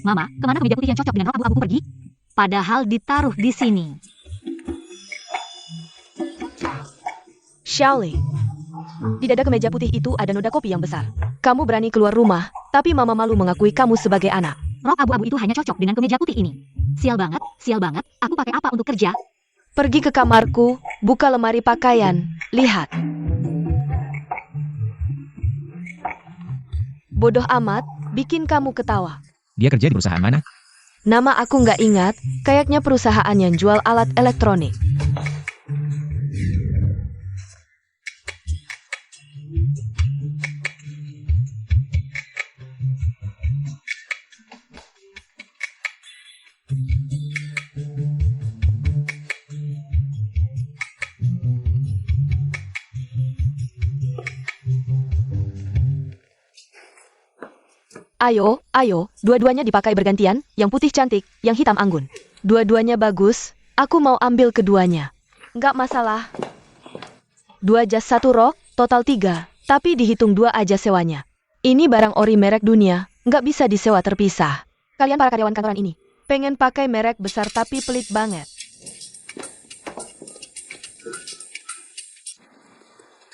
Mama, kemana kemeja putih yang cocok dengan rok abu-abu pergi? Padahal ditaruh di sini. Xiaoli, di dada kemeja putih itu ada noda kopi yang besar. Kamu berani keluar rumah, tapi mama malu mengakui kamu sebagai anak. Rok abu-abu itu hanya cocok dengan kemeja putih ini. Sial banget. Aku pakai apa untuk kerja? Pergi ke kamarku, buka lemari pakaian, lihat. Bodoh amat, bikin kamu ketawa. Dia kerja di perusahaan mana? Nama aku nggak ingat, kayaknya perusahaan yang jual alat elektronik. Ayo, dua-duanya dipakai bergantian, yang putih cantik, yang hitam anggun. Dua-duanya bagus, aku mau ambil keduanya. Nggak masalah. 2 jas 1 rok, total 3, tapi dihitung 2 aja sewanya. Ini barang ori merek dunia, nggak bisa disewa terpisah. Kalian para karyawan kantoran ini, pengen pakai merek besar tapi pelit banget.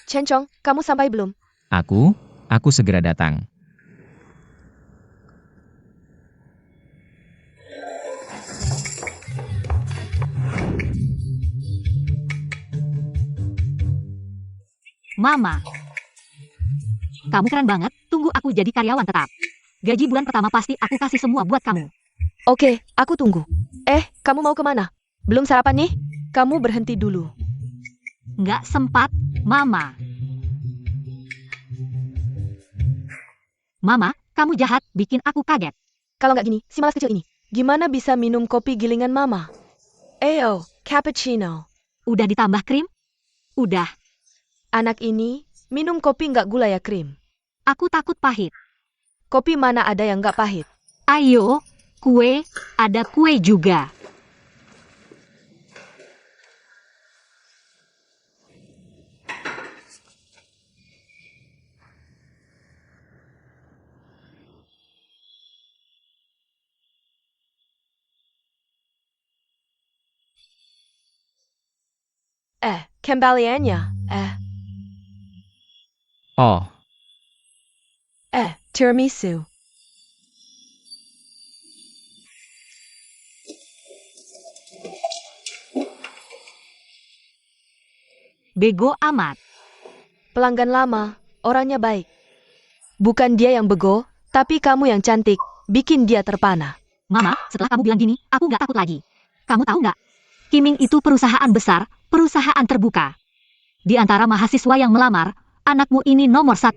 Chencong, kamu sampai belum? Aku segera datang. Mama, kamu keren banget. Tunggu aku jadi karyawan tetap. Gaji bulan pertama pasti aku kasih semua buat kamu. Oke, aku tunggu. Kamu mau kemana? Belum sarapan nih? Kamu berhenti dulu. Nggak sempat, Mama. Mama, kamu jahat, bikin aku kaget. Kalau nggak gini, si malas kecil ini, gimana bisa minum kopi gilingan mama? Cappuccino. Udah ditambah krim? Udah. Anak ini, minum kopi nggak gula ya krim. Aku takut pahit. Kopi mana ada yang nggak pahit? Ayo, kue, ada kue juga. Kembaliannya. Oh, Tiramisu. Bego amat. Pelanggan lama, orangnya baik. Bukan dia yang bego, tapi kamu yang cantik, bikin dia terpana. Mama, setelah kamu bilang gini, aku nggak takut lagi. Kamu tahu nggak? Kiming itu perusahaan besar, perusahaan terbuka. Di antara mahasiswa yang melamar, anakmu ini nomor 1.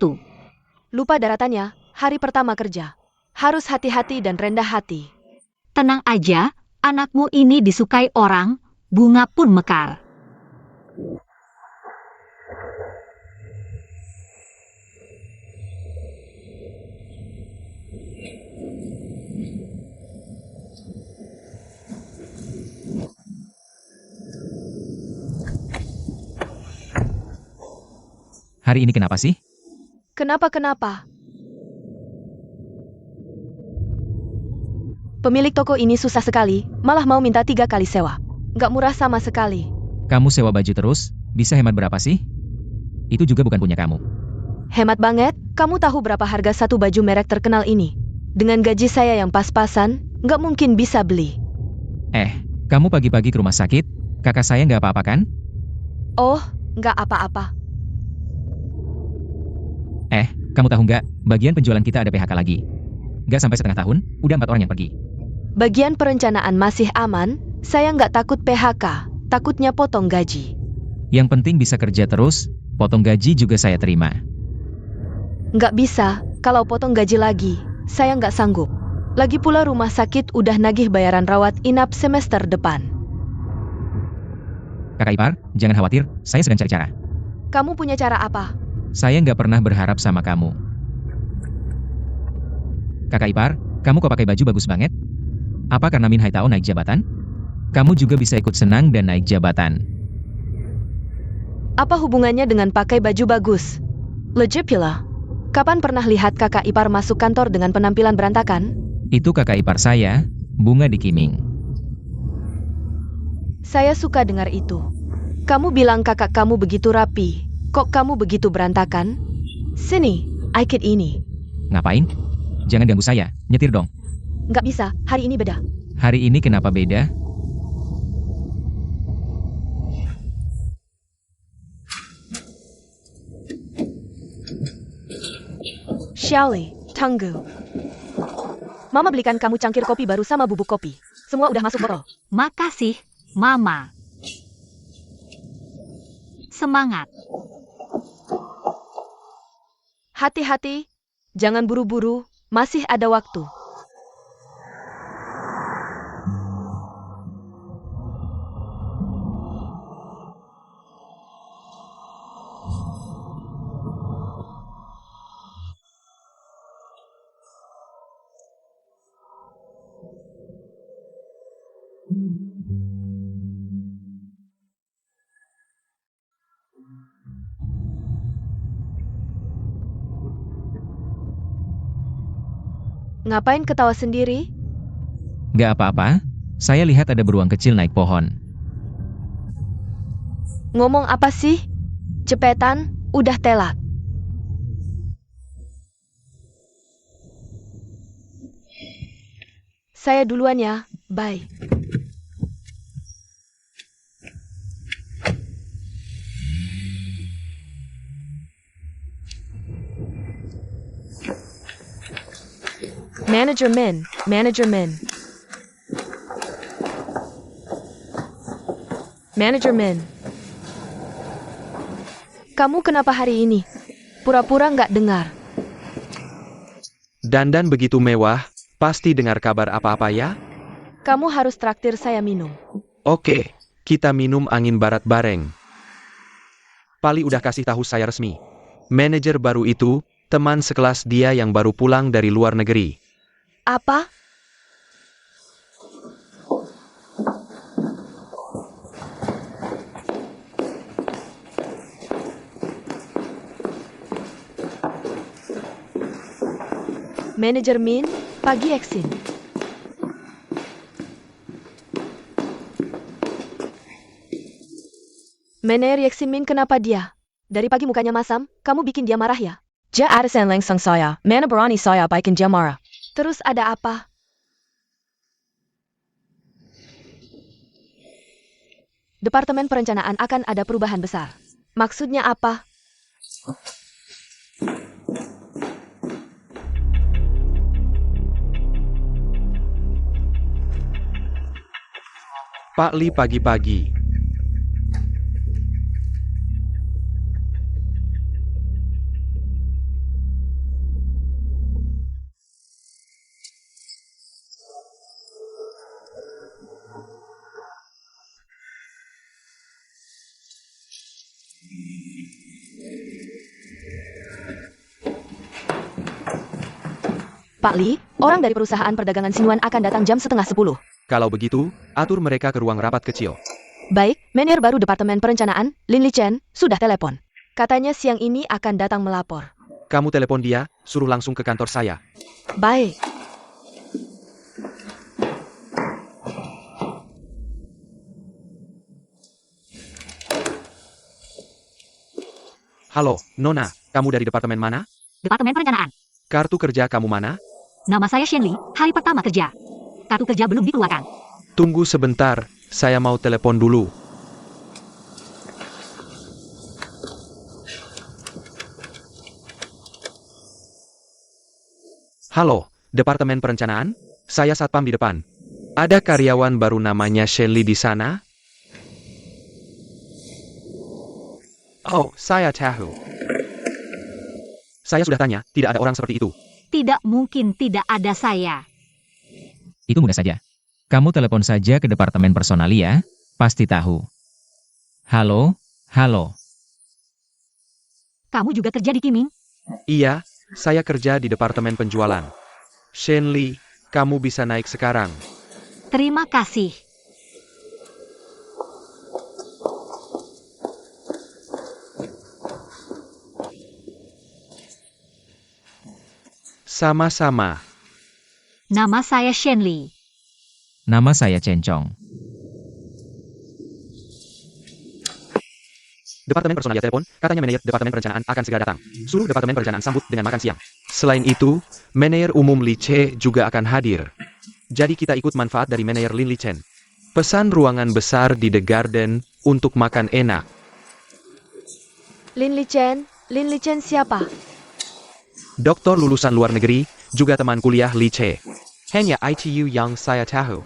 Lupa daratannya, hari pertama kerja. Harus hati-hati dan rendah hati. Tenang aja, anakmu ini disukai orang, bunga pun mekar. hari ini kenapa sih? Kenapa? Pemilik toko ini susah sekali, malah mau minta 3 kali sewa. Nggak murah sama sekali. Kamu sewa baju terus, bisa hemat berapa sih? Itu juga bukan punya kamu. Hemat banget, kamu tahu berapa harga satu baju merek terkenal ini? Dengan gaji saya yang pas-pasan, nggak mungkin bisa beli. Kamu pagi-pagi ke rumah sakit, kakak saya nggak apa-apa kan? Oh, nggak apa-apa. Kamu tahu nggak, bagian penjualan kita ada PHK lagi. Nggak sampai setengah tahun, udah 4 orang yang pergi. Bagian perencanaan masih aman, saya nggak takut PHK, takutnya potong gaji. Yang penting bisa kerja terus, potong gaji juga saya terima. Nggak bisa, kalau potong gaji lagi, saya nggak sanggup. Lagi pula rumah sakit udah nagih bayaran rawat inap semester depan. Kakak ipar, jangan khawatir, saya sedang cari cara. Kamu punya cara apa? Saya nggak pernah berharap sama kamu. Kakak ipar, kamu kok pakai baju bagus banget? Apa karena Min Hai Tao naik jabatan? Kamu juga bisa ikut senang dan naik jabatan. Apa hubungannya dengan pakai baju bagus? Legit pula. Kapan pernah lihat kakak ipar masuk kantor dengan penampilan berantakan? Itu kakak ipar saya, Bunga di Kiming. Saya suka dengar itu. Kamu bilang kakak kamu begitu rapi. Kok kamu begitu berantakan? Sini, ikut ini. Ngapain? Jangan ganggu saya, nyetir dong. Nggak bisa, hari ini beda. Hari ini kenapa beda? Xiaoli, tunggu. Mama belikan kamu cangkir kopi baru sama bubuk kopi. Semua udah masuk botol. Makasih, Mama. Semangat. Hati-hati, jangan buru-buru, masih ada waktu. Ngapain ketawa sendiri? Gak apa-apa, saya lihat ada beruang kecil naik pohon. Ngomong apa sih? Cepetan, udah telat. Saya duluan ya, bye. Manager Min, Manager Min. Manager Min. Kamu kenapa hari ini? Pura-pura nggak dengar. Dandan begitu mewah, pasti dengar kabar apa-apa ya? Kamu harus traktir saya minum. Oke, kita minum angin barat bareng. Pali udah kasih tahu saya resmi. Manajer baru itu, teman sekelas dia yang baru pulang dari luar negeri. Apa? Manajer Min, pagi eksin. Manajer Yeksin Min kenapa dia? Dari pagi mukanya masam, kamu bikin dia marah ya? Ja Addison langsung saya, mana berani saya bikin dia marah. Terus ada apa? Departemen perencanaan akan ada perubahan besar. Maksudnya apa? Pak Li pagi-pagi. Pak Li, orang dari perusahaan perdagangan Sinuan akan datang jam 9:30. Kalau begitu, atur mereka ke ruang rapat kecil. Baik, manajer baru Departemen Perencanaan, Lin Li Chen, sudah telepon. Katanya siang ini akan datang melapor. Kamu telepon dia, suruh langsung ke kantor saya. Baik. Halo, Nona, kamu dari departemen mana? Departemen Perencanaan. Kartu kerja kamu mana? Nama saya Shen Li, hari pertama kerja. Kartu kerja belum dikeluarkan. Tunggu sebentar, saya mau telepon dulu. Halo, Departemen Perencanaan? Saya satpam di depan. Ada karyawan baru namanya Shelly di sana? Oh, saya tahu. Saya sudah tanya, tidak ada orang seperti itu. Tidak mungkin tidak ada saya. Itu mudah saja. Kamu telepon saja ke Departemen Personalia, pasti tahu. Halo, halo. Kamu juga kerja di Kiming? Iya, saya kerja di Departemen Penjualan. Shenli, kamu bisa naik sekarang. Terima kasih. Sama-sama. Nama saya Shenli. Nama saya Cencong. Departemen personalia telepon, katanya manajer Departemen Perencanaan akan segera datang. Suruh Departemen Perencanaan sambut dengan makan siang. Selain itu, manajer umum Li Che juga akan hadir. Jadi kita ikut manfaat dari manajer Lin Li Chen. Pesan ruangan besar di The Garden untuk makan enak. Lin Li Chen siapa? Doktor lulusan luar negeri, juga teman kuliah Li Che. Hanya ITU yang saya tahu.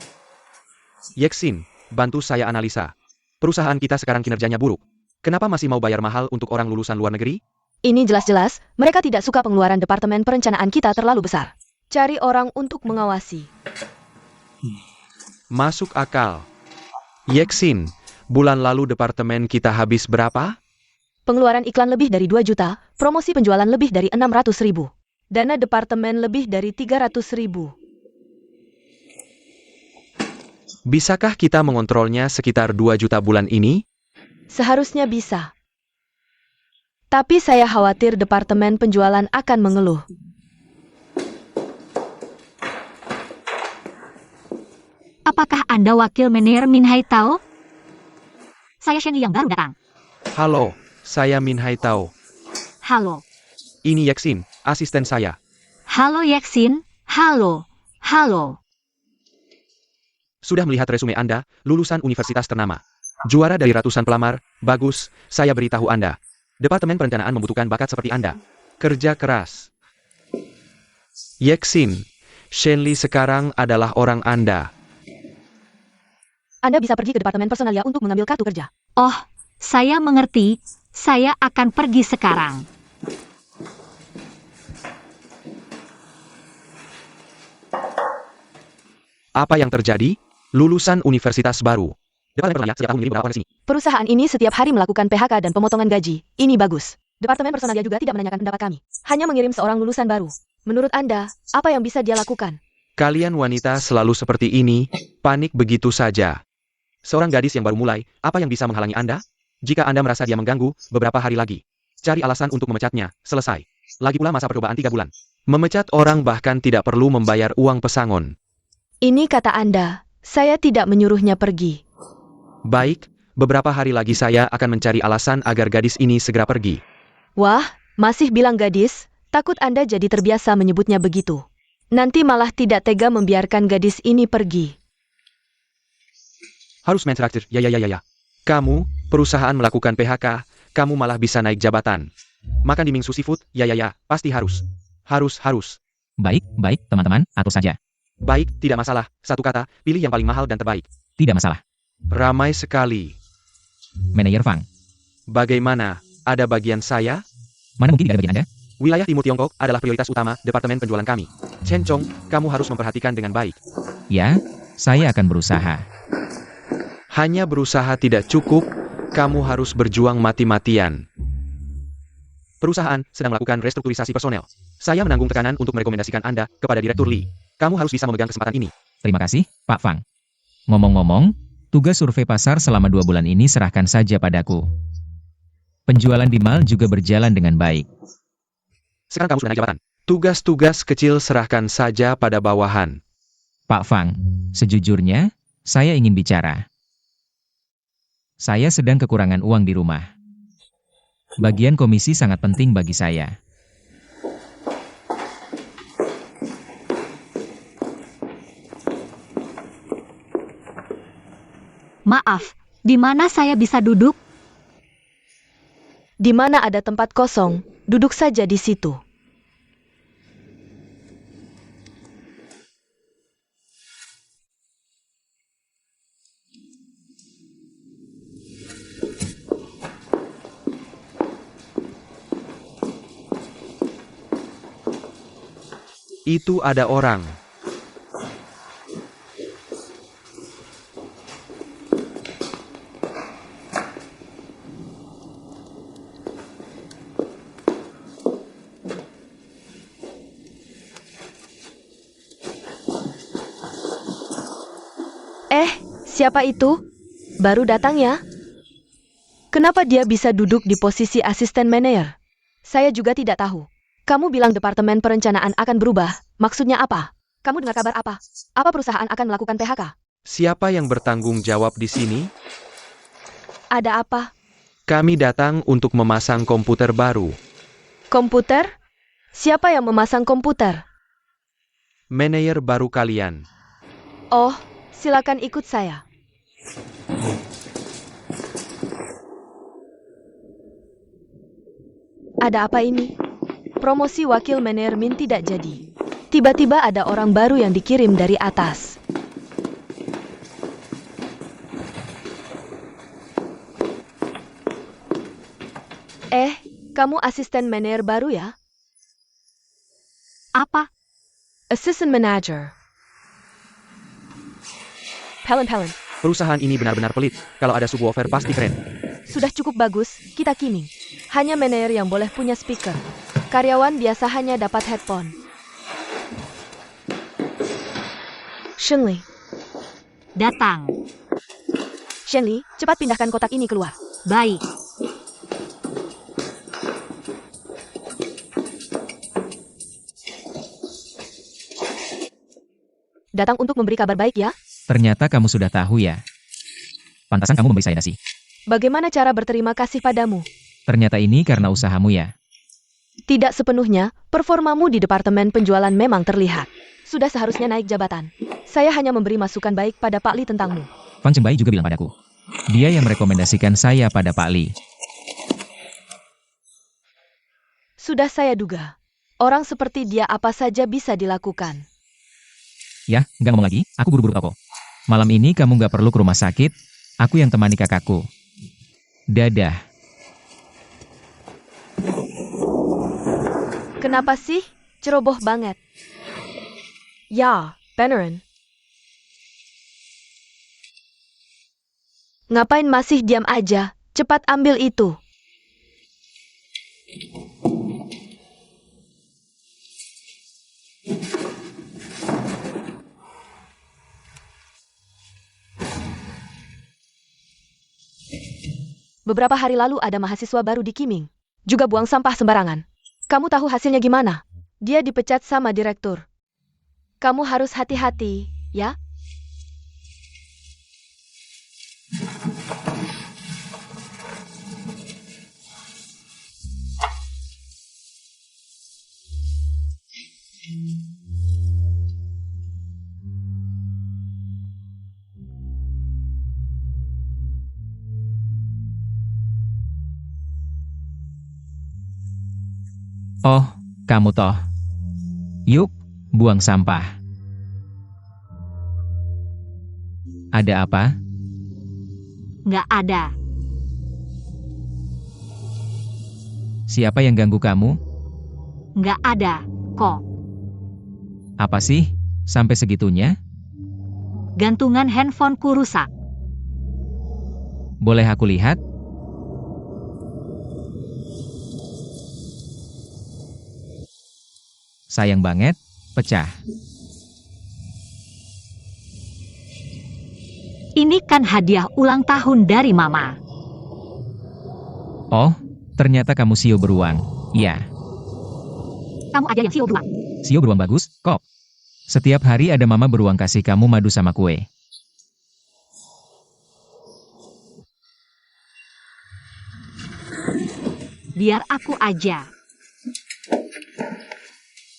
Yeksin, bantu saya analisa. Perusahaan kita sekarang kinerjanya buruk. Kenapa masih mau bayar mahal untuk orang lulusan luar negeri? Ini jelas-jelas, mereka tidak suka pengeluaran Departemen Perencanaan kita terlalu besar. Cari orang untuk mengawasi. Masuk akal. Yeksin, bulan lalu departemen kita habis berapa? Pengeluaran iklan lebih dari 2 juta, promosi penjualan lebih dari 600.000. Dana departemen lebih dari 300.000. Bisakah kita mengontrolnya sekitar 2 juta bulan ini? Seharusnya bisa. Tapi saya khawatir departemen penjualan akan mengeluh. Apakah Anda wakil manajer Min Hai Tao? Saya Shenli yang baru datang. Halo, saya Min Hai Tao. Halo. Ini Yeksin, asisten saya. Halo Yeksin. Halo. Halo. Sudah melihat resume Anda, lulusan universitas ternama. Juara dari ratusan pelamar, bagus, saya beritahu Anda. Departemen Perencanaan membutuhkan bakat seperti Anda. Kerja keras. Yeksin, Shenli sekarang adalah orang Anda. Anda bisa pergi ke Departemen Personalia untuk mengambil kartu kerja. Oh, saya mengerti. Saya akan pergi sekarang. Apa yang terjadi? Lulusan universitas baru. Departemen Personalia setiap tahun mengirim berapa orang ke sini? Perusahaan ini setiap hari melakukan PHK dan pemotongan gaji. Ini bagus. Departemen Personalia juga tidak menanyakan pendapat kami. Hanya mengirim seorang lulusan baru. Menurut Anda, apa yang bisa dia lakukan? Kalian wanita selalu seperti ini, panik begitu saja. Seorang gadis yang baru mulai, apa yang bisa menghalangi Anda? Jika Anda merasa dia mengganggu, beberapa hari lagi. Cari alasan untuk memecatnya, selesai. Lagi pula masa percobaan 3 bulan. Memecat orang bahkan tidak perlu membayar uang pesangon. Ini kata Anda. Saya tidak menyuruhnya pergi. Baik, beberapa hari lagi saya akan mencari alasan agar gadis ini segera pergi. Wah, masih bilang gadis? Takut Anda jadi terbiasa menyebutnya begitu. Nanti malah tidak tega membiarkan gadis ini pergi. Harus mentraktir, ya. Kamu, perusahaan melakukan PHK, kamu malah bisa naik jabatan. Makan di Mingsu Seafood, ya, pasti harus. Harus. Baik, teman-teman, atur saja. Baik, tidak masalah. Satu kata, pilih yang paling mahal dan terbaik. Tidak masalah. Ramai sekali. Manajer Fang. Bagaimana? Ada bagian saya? Mana mungkin tidak ada bagian Anda? Wilayah Timur Tiongkok adalah prioritas utama Departemen Penjualan kami. Cencong, kamu harus memperhatikan dengan baik. Ya, saya akan berusaha. Hanya berusaha tidak cukup, kamu harus berjuang mati-matian. Perusahaan sedang melakukan restrukturisasi personel. Saya menanggung tekanan untuk merekomendasikan Anda kepada Direktur Lee. Kamu harus bisa memegang kesempatan ini. Terima kasih, Pak Fang. Ngomong-ngomong, tugas survei pasar selama 2 bulan ini serahkan saja padaku. Penjualan di mall juga berjalan dengan baik. Sekarang kamu sudah naik jabatan. Tugas-tugas kecil serahkan saja pada bawahan. Pak Fang, sejujurnya, saya ingin bicara. Saya sedang kekurangan uang di rumah. Bagian komisi sangat penting bagi saya. Maaf, di mana saya bisa duduk? Di mana ada tempat kosong, duduk saja di situ. Itu ada orang. Siapa itu? Baru datang ya? Kenapa dia bisa duduk di posisi asisten manajer? Saya juga tidak tahu. Kamu bilang Departemen Perencanaan akan berubah, maksudnya apa? Kamu dengar kabar apa? Apa perusahaan akan melakukan PHK? Siapa yang bertanggung jawab di sini? Ada apa? Kami datang untuk memasang komputer baru. Komputer? Siapa yang memasang komputer? Manajer baru kalian. Oh, silakan ikut saya. Ada apa ini? Promosi wakil manajemen tidak jadi. Tiba-tiba ada orang baru yang dikirim dari atas. Kamu asisten manajer baru ya? Apa? Assistant manager. Pelen. Perusahaan ini benar-benar pelit. Kalau ada subwoofer pasti keren. Sudah cukup bagus, kita kiming. Hanya manajer yang boleh punya speaker. Karyawan biasa hanya dapat headphone. Shenli. Datang. Shenli, cepat pindahkan kotak ini keluar. Baik. Datang untuk memberi kabar baik ya. Ternyata kamu sudah tahu ya. Pantasan kamu memberi saya nasi. Bagaimana cara berterima kasih padamu? Ternyata ini karena usahamu ya. Tidak sepenuhnya, performamu di departemen penjualan memang terlihat. Sudah seharusnya naik jabatan. Saya hanya memberi masukan baik pada Pak Li tentangmu. Fang Chengbai juga bilang padaku. Dia yang merekomendasikan saya pada Pak Li. Sudah saya duga. Orang seperti dia apa saja bisa dilakukan. Ya, nggak ngomong lagi, aku buru-buru toko. Malam ini kamu nggak perlu ke rumah sakit, aku yang temani kakakku. Dadah. Kenapa sih? Ceroboh banget. Ya, beneran. Ngapain masih diam aja? Cepat ambil itu. Beberapa hari lalu ada mahasiswa baru di Kiming. Juga buang sampah sembarangan. Kamu tahu hasilnya gimana? Dia dipecat sama direktur. Kamu harus hati-hati, ya? Oh, kamu toh. Yuk, buang sampah. Ada apa? Nggak ada. Siapa yang ganggu kamu? Nggak ada, kok. Apa sih? Sampai segitunya? Gantungan handphoneku rusak. Boleh aku lihat? Sayang banget, pecah. Ini kan hadiah ulang tahun dari Mama. Oh, ternyata kamu sio beruang. Iya, Kamu aja yang sio beruang. sio beruang bagus, kok. Setiap hari ada mama beruang kasih kamu madu sama kue. Biar aku aja.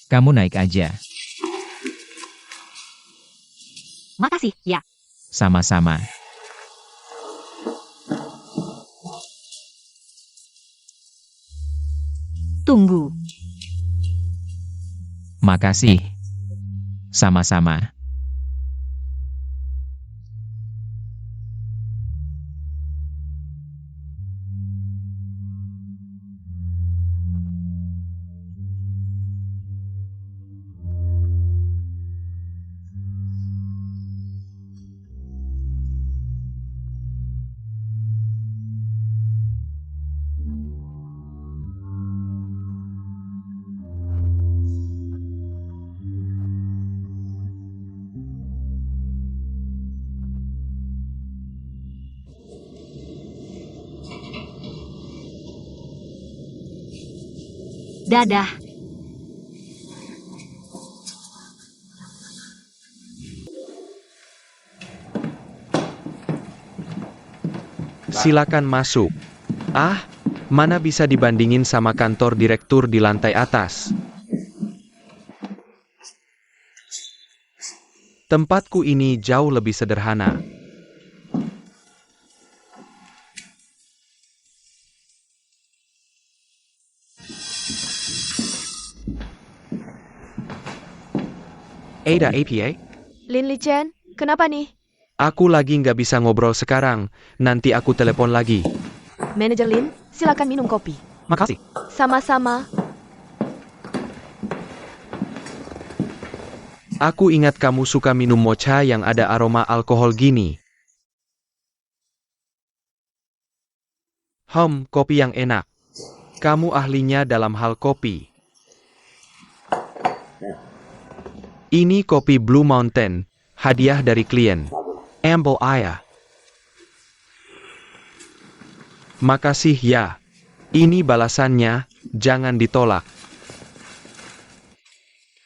Kamu naik aja. Makasih, ya. Sama-sama. Tunggu. Makasih. Sama-sama. Dadah. Silakan masuk. Ah, mana bisa dibandingin sama kantor direktur di lantai atas. Tempatku ini jauh lebih sederhana. Ada APA? Lin Li Chen, kenapa nih? Aku lagi nggak bisa ngobrol sekarang, nanti aku telepon lagi. Manajer Lin, silakan minum kopi. Makasih. Sama-sama. Aku ingat kamu suka minum mocha yang ada aroma alkohol gini. Kopi yang enak. Kamu ahlinya dalam hal kopi. Ini kopi Blue Mountain, hadiah dari klien. Amble Ayah. Makasih ya. Ini balasannya, jangan ditolak.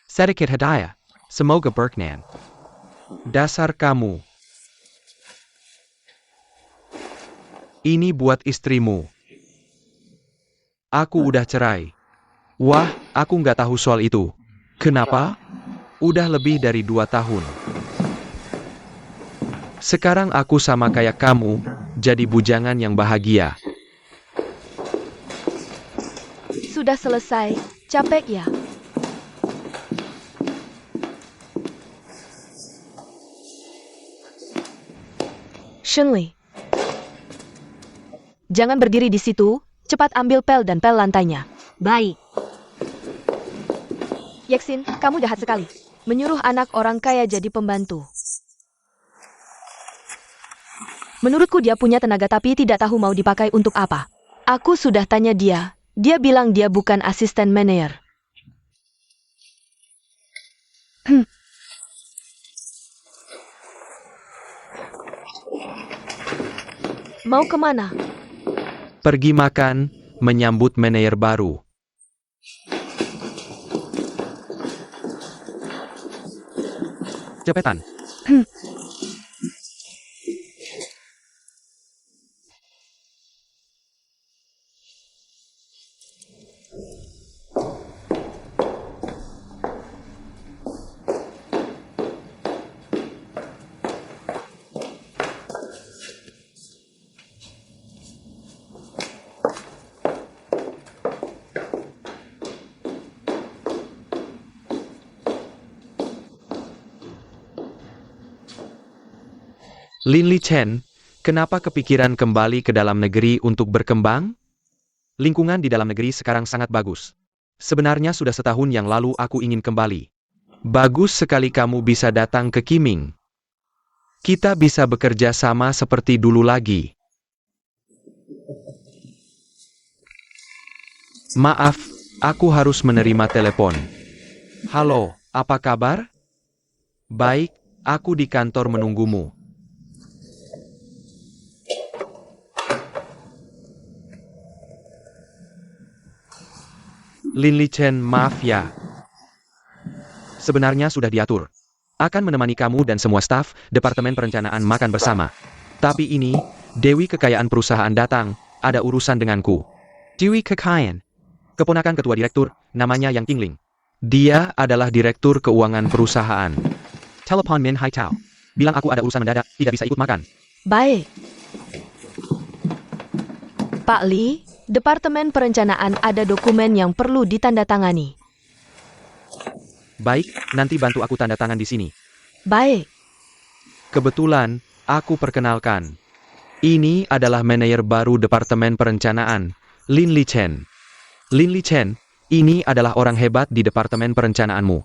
Sedikit hadiah. Semoga berkenan. Dasar kamu. Ini buat istrimu. Aku udah cerai. Wah, aku nggak tahu soal itu. Kenapa? Udah lebih dari 2 tahun. Sekarang aku sama kayak kamu, jadi bujangan yang bahagia. Sudah selesai. Capek ya? Shenli. Jangan berdiri di situ, cepat ambil pel dan pel lantainya. Baik. Yeksin, kamu jahat sekali. Menyuruh anak orang kaya jadi pembantu. Menurutku dia punya tenaga tapi tidak tahu mau dipakai untuk apa. Aku sudah tanya dia. Dia bilang dia bukan asisten manajer. Mau kemana? Pergi makan, menyambut manajer baru. Cepetan. Lin Li Chen, kenapa kepikiran kembali ke dalam negeri untuk berkembang? Lingkungan di dalam negeri sekarang sangat bagus. Sebenarnya sudah setahun yang lalu aku ingin kembali. Bagus sekali kamu bisa datang ke Qiming. Kita bisa bekerja sama seperti dulu lagi. Maaf, aku harus menerima telepon. Halo, apa kabar? Baik, aku di kantor menunggumu. Lin Li Chen, maaf ya. Sebenarnya sudah diatur. Akan menemani kamu dan semua staf Departemen Perencanaan makan bersama. Tapi ini, Dewi Kekayaan Perusahaan datang, ada urusan denganku. Dewi Kekayaan. Keponakan ketua direktur, namanya Yang Qingling. Dia adalah direktur keuangan perusahaan. Telepon Min Hai Tao. Bilang aku ada urusan mendadak, tidak bisa ikut makan. Baik. Pak Li, Departemen Perencanaan ada dokumen yang perlu ditandatangani. Baik, nanti bantu aku tanda tangan di sini. Baik. Kebetulan, aku perkenalkan. Ini adalah manajer baru Departemen Perencanaan, Lin Li Chen. Lin Li Chen, ini adalah orang hebat di Departemen Perencanaanmu.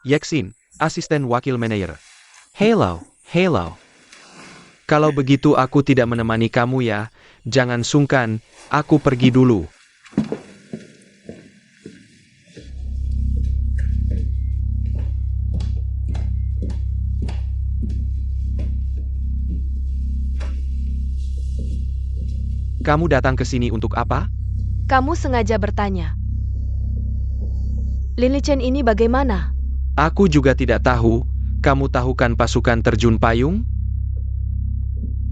Yeksin, asisten wakil manajer. Hello, hello. Kalau begitu aku tidak menemani kamu ya, jangan sungkan, aku pergi dulu. Kamu datang ke sini untuk apa? Kamu sengaja bertanya. Lin Li Chen ini bagaimana? Aku juga tidak tahu. Kamu tahu kan pasukan terjun payung?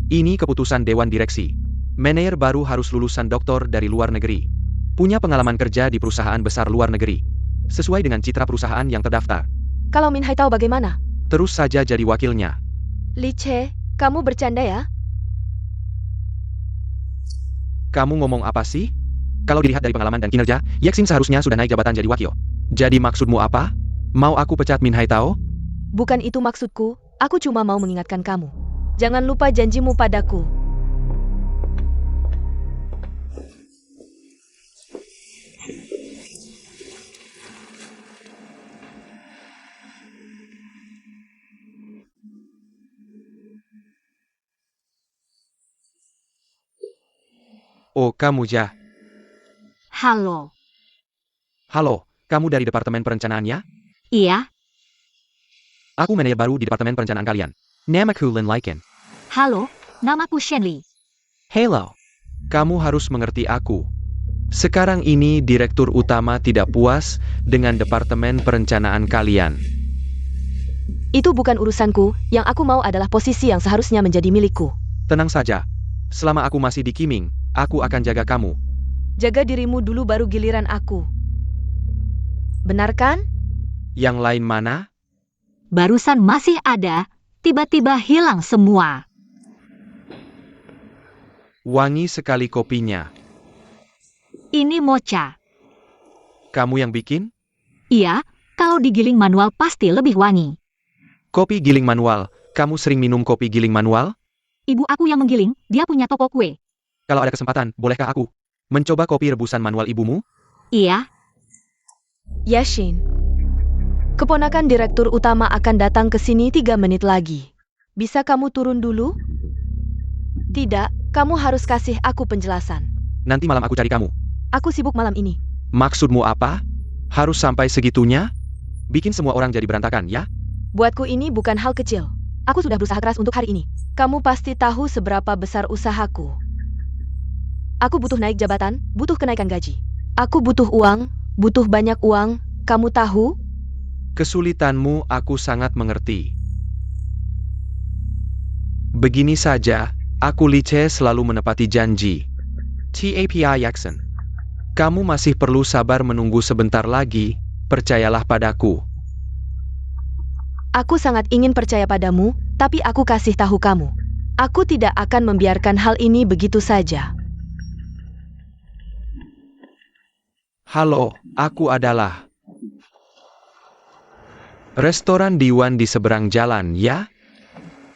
Ini keputusan Dewan Direksi. Manajer baru harus lulusan doktor dari luar negeri. Punya pengalaman kerja di perusahaan besar luar negeri. Sesuai dengan citra perusahaan yang terdaftar. Kalau Min Hai tahu bagaimana? Terus saja jadi wakilnya. Li Che, kamu bercanda ya? Kamu ngomong apa sih? Kalau dilihat dari pengalaman dan kinerja, Yexing seharusnya sudah naik jabatan jadi wakil. Jadi maksudmu apa? Mau aku pecat Min Hai Tao? Bukan itu maksudku, aku cuma mau mengingatkan kamu. Jangan lupa janjimu padaku. Oh, kamu Ja. Halo. Halo, kamu dari Departemen Perencanaannya? Iya, Aku manajer baru di Departemen Perencanaan kalian. Namaku Lin Laiken. halo, namaku Shenli. Hello. Kamu harus mengerti aku. Sekarang ini Direktur Utama tidak puas dengan Departemen Perencanaan kalian. Itu bukan urusanku, yang aku mau adalah posisi yang seharusnya menjadi milikku. Tenang saja. Selama aku masih di Kiming, aku akan jaga kamu. Jaga dirimu dulu baru giliran aku. Benar kan? Yang lain mana? Barusan masih ada, tiba-tiba hilang semua. Wangi sekali kopinya. Ini mocha. Kamu yang bikin? Iya, kalau digiling manual pasti lebih wangi. Kopi giling manual. Kamu sering minum kopi giling manual? Ibu aku yang menggiling, dia punya toko kue. Kalau ada kesempatan, bolehkah aku mencoba kopi rebusan manual ibumu? Iya, Yashin. Keponakan Direktur Utama akan datang ke sini 3 menit lagi. Bisa kamu turun dulu? Tidak, kamu harus kasih aku penjelasan. Nanti malam aku cari kamu. Aku sibuk malam ini. Maksudmu apa? Harus sampai segitunya? Bikin semua orang jadi berantakan, ya? Buatku ini bukan hal kecil. Aku sudah berusaha keras untuk hari ini. Kamu pasti tahu seberapa besar usahaku. Aku butuh naik jabatan, butuh kenaikan gaji. Aku butuh uang, butuh banyak uang, kamu tahu? Kesulitanmu aku sangat mengerti. Begini saja, aku Li Che selalu menepati janji. TAPI Jackson. Kamu masih perlu sabar menunggu sebentar lagi, percayalah padaku. Aku sangat ingin percaya padamu, tapi aku kasih tahu kamu. Aku tidak akan membiarkan hal ini begitu saja. Halo, aku adalah restoran Diwan di seberang jalan, ya?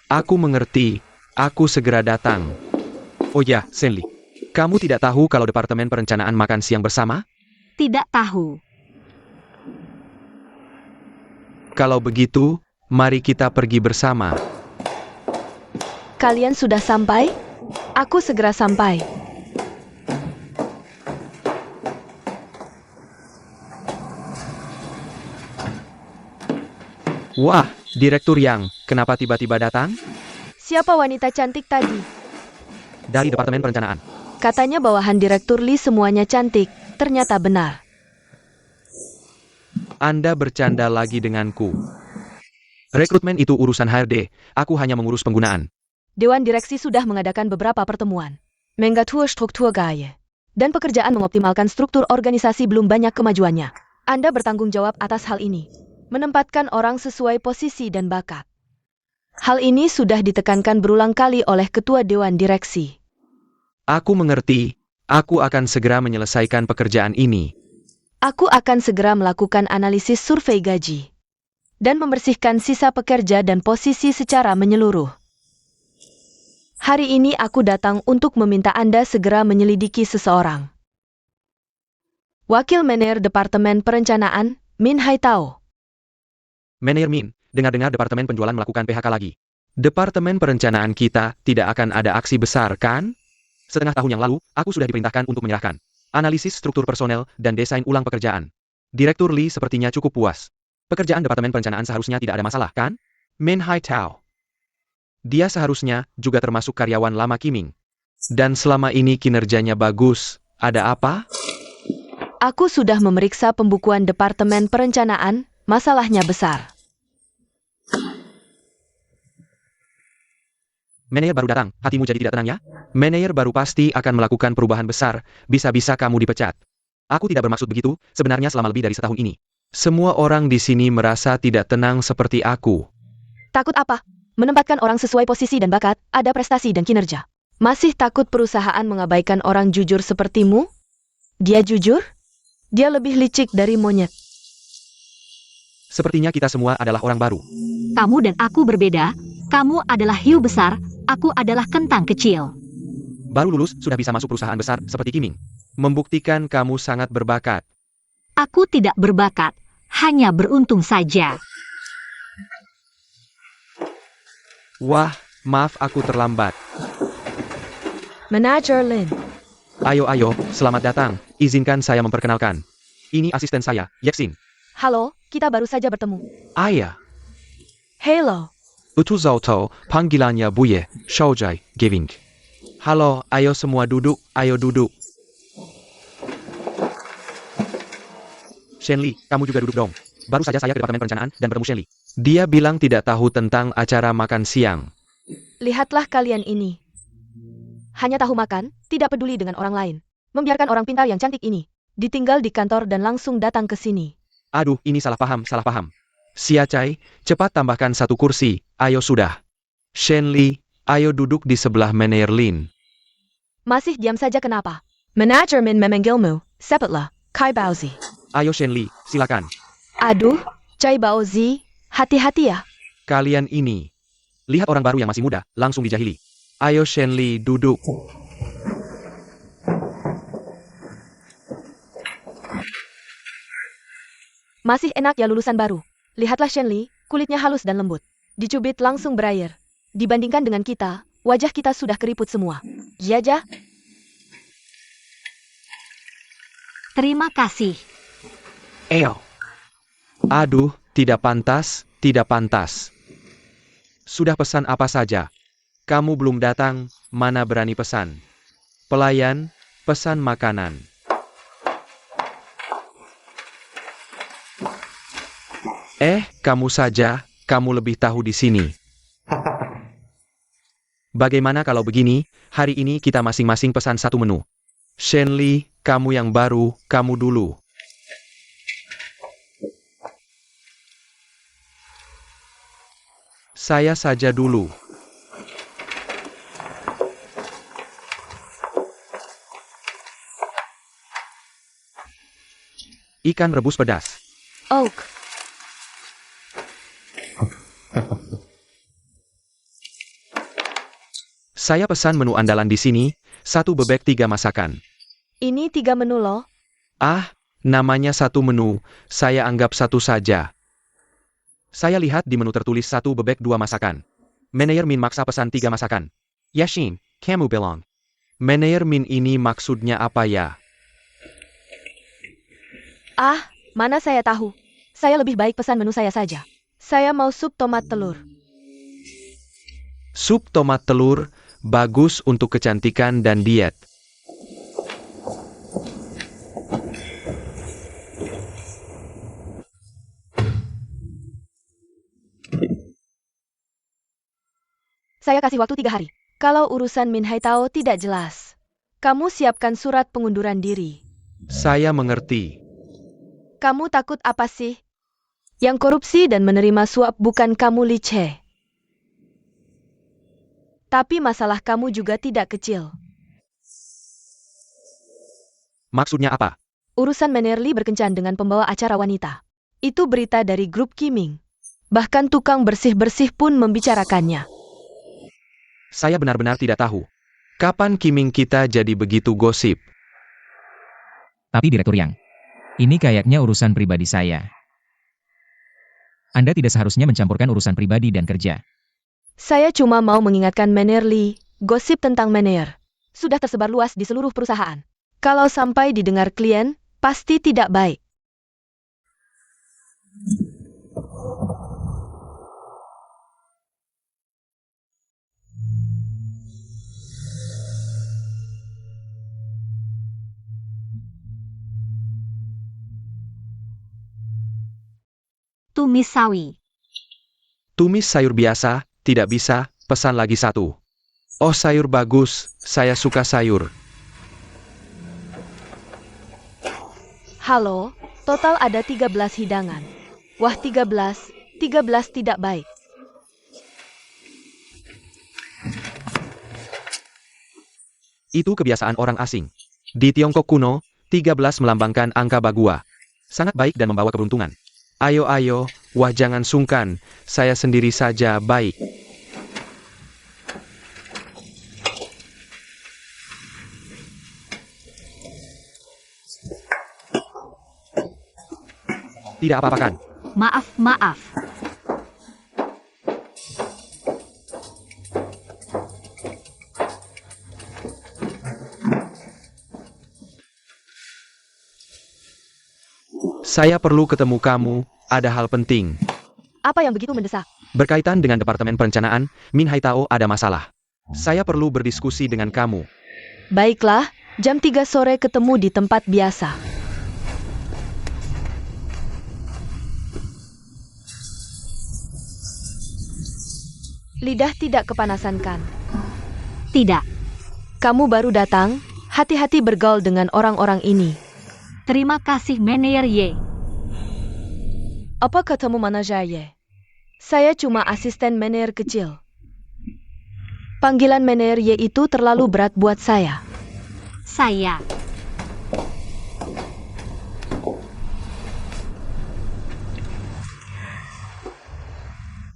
Aku mengerti, aku segera datang. Oh ya, Shenli. Kamu tidak tahu kalau Departemen Perencanaan makan siang bersama? tidak tahu. Kalau begitu, mari kita pergi bersama. Kalian sudah sampai? Aku segera sampai. Wah, Direktur Yang, kenapa tiba-tiba datang? Siapa wanita cantik tadi? Dari Departemen Perencanaan. Katanya bawahan Direktur Lee semuanya cantik. Ternyata benar. Anda bercanda lagi denganku. Rekrutmen itu urusan HRD, aku hanya mengurus penggunaan. Dewan Direksi sudah mengadakan beberapa pertemuan. Mengatur struktur gaya. Dan pekerjaan mengoptimalkan struktur organisasi belum banyak kemajuannya. Anda bertanggung jawab atas hal ini. Menempatkan orang sesuai posisi dan bakat. Hal ini sudah ditekankan berulang kali oleh Ketua Dewan Direksi. Aku mengerti, aku akan segera menyelesaikan pekerjaan ini. Aku akan segera melakukan analisis survei gaji. Dan membersihkan sisa pekerja dan posisi secara menyeluruh. Hari ini aku datang untuk meminta Anda segera menyelidiki seseorang. Wakil Manajer Departemen Perencanaan, Min Hai Tao. Manajer Min, dengar-dengar Departemen Penjualan melakukan PHK lagi. Departemen Perencanaan kita tidak akan ada aksi besar, kan? Setengah tahun yang lalu, aku sudah diperintahkan untuk menyerahkan analisis struktur personel dan desain ulang pekerjaan. Direktur Lee sepertinya cukup puas. Pekerjaan Departemen Perencanaan seharusnya tidak ada masalah, kan? Min Hai Tao. Dia seharusnya juga termasuk karyawan lama Kiming. Dan selama ini kinerjanya bagus. Ada apa? Aku sudah memeriksa pembukuan Departemen Perencanaan, masalahnya besar. Manajer baru datang, hatimu jadi tidak tenang ya? Manajer baru pasti akan melakukan perubahan besar, bisa-bisa kamu dipecat. Aku tidak bermaksud begitu, sebenarnya selama lebih dari setahun ini. Semua orang di sini merasa tidak tenang seperti aku. Takut apa? Menempatkan orang sesuai posisi dan bakat, ada prestasi dan kinerja. Masih takut perusahaan mengabaikan orang jujur sepertimu? Dia jujur? Dia lebih licik dari monyet. Sepertinya kita semua adalah orang baru. Kamu dan aku berbeda. Kamu adalah hiu besar, aku adalah kentang kecil. Baru lulus, sudah bisa masuk perusahaan besar seperti Kiming. Membuktikan kamu sangat berbakat. Aku tidak berbakat, hanya beruntung saja. Wah, maaf aku terlambat. Manager Lin. Ayo, selamat datang. Izinkan saya memperkenalkan. Ini asisten saya, Yexin. Halo, kita baru saja bertemu. Ayah. Hello. Utu Zauto, panggilannya Buye, Shaojai, Giving. Halo, ayo semua duduk, ayo duduk. Shenli, kamu juga duduk dong. Baru saja saya ke Departemen Perencanaan dan bertemu Shenli. Dia bilang tidak tahu tentang acara makan siang. Lihatlah kalian ini. Hanya tahu makan, tidak peduli dengan orang lain. Membiarkan orang pintar yang cantik ini ditinggal di kantor dan langsung datang ke sini. Aduh, ini salah paham. Siachai, cepat tambahkan satu kursi, ayo sudah. Shenli, ayo duduk di sebelah Manajer Lin. Masih diam saja kenapa? Manajer Min memanggilmu, cepatlah, Kai Baozi. Ayo Shenli, silakan. Aduh, Cai Baozi, hati-hati ya. Kalian ini. Lihat orang baru yang masih muda, langsung dijahili. Ayo Shenli, duduk. Masih enak ya lulusan baru. Lihatlah Shenli, kulitnya halus dan lembut. Dicubit langsung berair. Dibandingkan dengan kita, wajah kita sudah keriput semua. Jaja, Terima kasih. Eyo. Aduh, tidak pantas. Sudah pesan apa saja? Kamu belum datang, mana berani pesan. Pelayan, pesan makanan. Kamu saja, kamu lebih tahu di sini. Bagaimana kalau begini, hari ini kita masing-masing pesan satu menu. Shenli, kamu yang baru, kamu dulu. Saya saja dulu. Ikan rebus pedas. Oak. Saya pesan menu andalan di sini, 1 bebek 3 masakan. Ini 3 menu loh. Ah, namanya 1 menu, saya anggap 1 saja. Saya lihat di menu tertulis 1 bebek 2 masakan. Manajer Min maksa pesan 3 masakan. Yashin, kamu bilang. Manajer Min ini maksudnya apa ya? Ah, mana saya tahu. Saya lebih baik pesan menu saya saja. Saya mau sup tomat telur. Sup tomat telur, bagus untuk kecantikan dan diet. Saya kasih waktu 3 hari. Kalau urusan Min Haitao tidak jelas, kamu siapkan surat pengunduran diri. Saya mengerti. Kamu takut apa sih? Yang korupsi dan menerima suap bukan kamu, Liche. Tapi masalah kamu juga tidak kecil. Maksudnya apa? Urusan Menerli berkencan dengan pembawa acara wanita. Itu berita dari grup Kiming. Bahkan tukang bersih-bersih pun membicarakannya. Saya benar-benar tidak tahu. Kapan Kiming kita jadi begitu gosip? Tapi Direktur Yang, ini kayaknya urusan pribadi saya. Anda tidak seharusnya mencampurkan urusan pribadi dan kerja. Saya cuma mau mengingatkan Menerli, gosip tentang Mener sudah tersebar luas di seluruh perusahaan. Kalau sampai didengar klien, pasti tidak baik. Tumis sawi. Tumis sayur biasa, tidak bisa, pesan lagi 1. Oh, sayur bagus. Saya suka sayur. Halo, total ada 13 hidangan. Wah, 13 tidak baik. Itu kebiasaan orang asing. Di Tiongkok kuno, 13 melambangkan angka Bagua. Sangat baik dan membawa keberuntungan. Ayo, wah jangan sungkan. Saya sendiri saja baik. Tidak apa-apa kan? Maaf. Saya perlu ketemu kamu, ada hal penting. Apa yang begitu mendesak? Berkaitan dengan Departemen Perencanaan, Min Haitao ada masalah. Saya perlu berdiskusi dengan kamu. Baiklah, jam 3 sore ketemu di tempat biasa. Lidah tidak kepanasan kan? Tidak. Kamu baru datang, hati-hati bergaul dengan orang-orang ini. Terima kasih Manajer Ye. Apa katamu manajer Ye? Saya cuma asisten manajer kecil. Panggilan manajer Ye itu terlalu berat buat saya. Saya.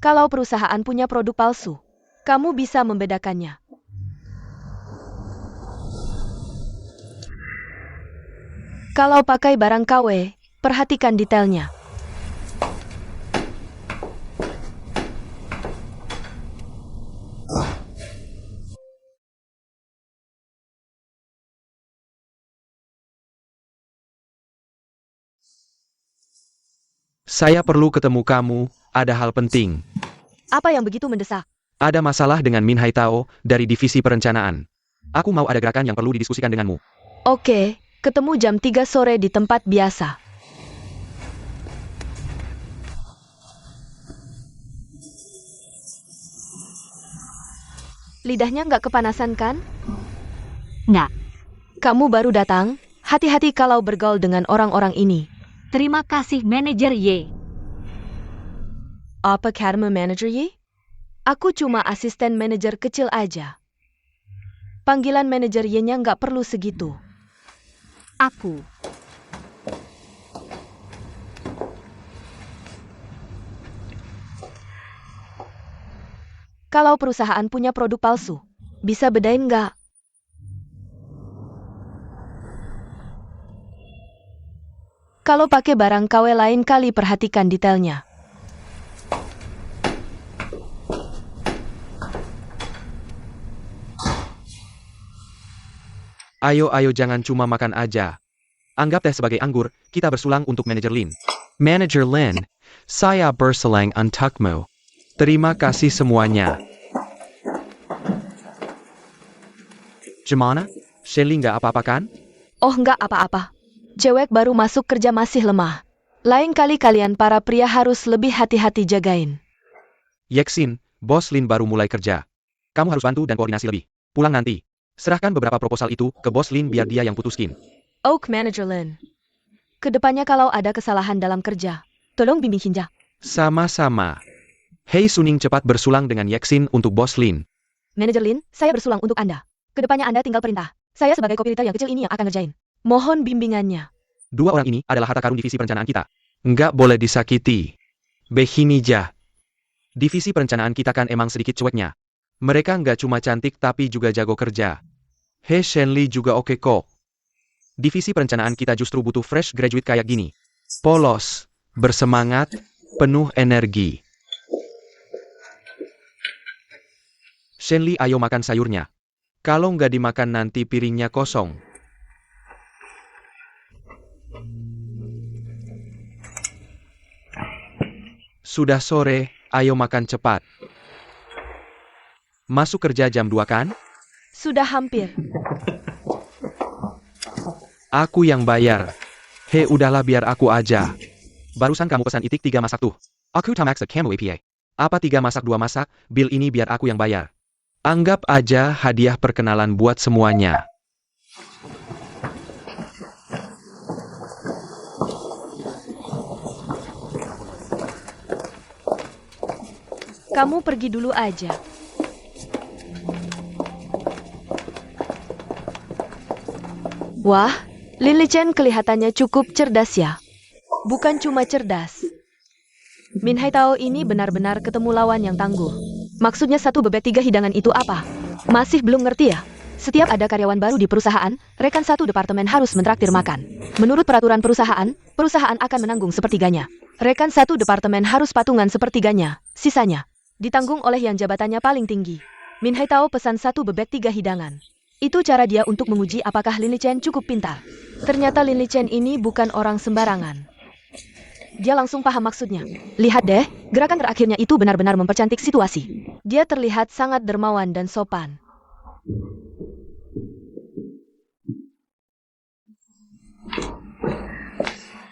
Kalau perusahaan punya produk palsu, kamu bisa membedakannya. Kalau pakai barang KW, perhatikan detailnya. Saya perlu ketemu kamu, ada hal penting. Apa yang begitu mendesak? Ada masalah dengan Min Haitao dari Divisi Perencanaan. Aku mau ada gerakan yang perlu didiskusikan denganmu. Oke, ketemu jam 3 sore di tempat biasa. Lidahnya nggak kepanasan kan? Nggak. Kamu baru datang, hati-hati kalau bergaul dengan orang-orang ini. Terima kasih Manajer Ye. Apa kamu manajer Ye? Aku cuma asisten manajer kecil aja. Panggilan manajer Ye-nya nggak perlu segitu. Aku. Kalau perusahaan punya produk palsu, bisa bedain nggak? Kalau pakai barang KW lain kali perhatikan detailnya. Ayo jangan cuma makan aja. Anggap teh sebagai anggur, kita bersulang untuk Manajer Lin. Manajer Lin, saya berselang untukmu. Terima kasih semuanya. Gimana? Shelly nggak apa-apa kan? Oh nggak apa-apa. Cewek baru masuk kerja masih lemah. Lain kali kalian para pria harus lebih hati-hati jagain. Yeksin, Bos Lin baru mulai kerja. Kamu harus bantu dan koordinasi lebih. Pulang nanti. Serahkan beberapa proposal itu ke Bos Lin biar dia yang putuskin. Oak Manager Lin. Kedepannya kalau ada kesalahan dalam kerja, tolong bimbing Shinja. Sama-sama. Hei Suning cepat bersulang dengan Yeksin untuk Bos Lin. Manager Lin, saya bersulang untuk Anda. Kedepannya Anda tinggal perintah. Saya sebagai copywriter yang kecil ini yang akan ngerjain. Mohon bimbingannya. Dua orang ini adalah harta karun divisi perencanaan kita. Nggak boleh disakiti. Behinija. Divisi perencanaan kita kan emang sedikit cueknya. Mereka nggak cuma cantik tapi juga jago kerja. He Shenli juga oke kok. Divisi perencanaan kita justru butuh fresh graduate kayak gini. Polos, bersemangat, penuh energi. Shenli ayo makan sayurnya. Kalau nggak dimakan nanti piringnya kosong. Sudah sore, ayo makan cepat. Masuk kerja jam 2 kan? Sudah hampir. Aku yang bayar. He udahlah biar aku aja. Barusan kamu pesan itik 3 masak tuh. Aku tamaksa kamu APA. Apa 3 masak 2 masak, bill ini biar aku yang bayar. Anggap aja hadiah perkenalan buat semuanya. Kamu pergi dulu aja. Wah, Lin Lichen kelihatannya cukup cerdas ya. Bukan cuma cerdas. Min Haitao ini benar-benar ketemu lawan yang tangguh. Maksudnya satu bebek 3 hidangan itu apa? Masih belum ngerti ya? Setiap ada karyawan baru di perusahaan, rekan satu departemen harus mentraktir makan. Menurut peraturan perusahaan, perusahaan akan menanggung sepertiganya. Rekan satu departemen harus patungan sepertiganya, sisanya ditanggung oleh yang jabatannya paling tinggi. Min Haitao pesan satu bebek 3 hidangan. Itu cara dia untuk menguji apakah Lin Lichen cukup pintar. Ternyata Lin Lichen ini bukan orang sembarangan. Dia langsung paham maksudnya. Lihat deh, gerakan terakhirnya itu benar-benar mempercantik situasi. Dia terlihat sangat dermawan dan sopan.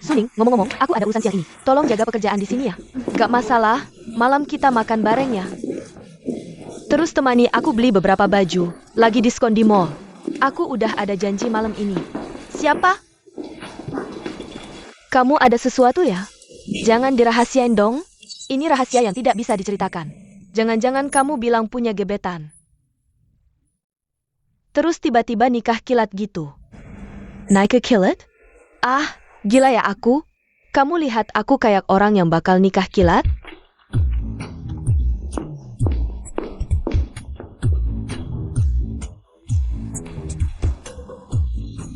Suning, ngomong-ngomong, aku ada urusan siang ini. Tolong jaga pekerjaan di sini ya. Gak masalah, malam kita makan bareng ya. Terus temani aku beli beberapa baju. Lagi diskon di mall. Aku udah ada janji malam ini. Siapa? Kamu ada sesuatu ya? Jangan dirahasiain dong. Ini rahasia yang tidak bisa diceritakan. Jangan-jangan kamu bilang punya gebetan. Terus tiba-tiba nikah kilat gitu. Naik ke kilat? Ah, gila ya aku. Kamu lihat aku kayak orang yang bakal nikah kilat?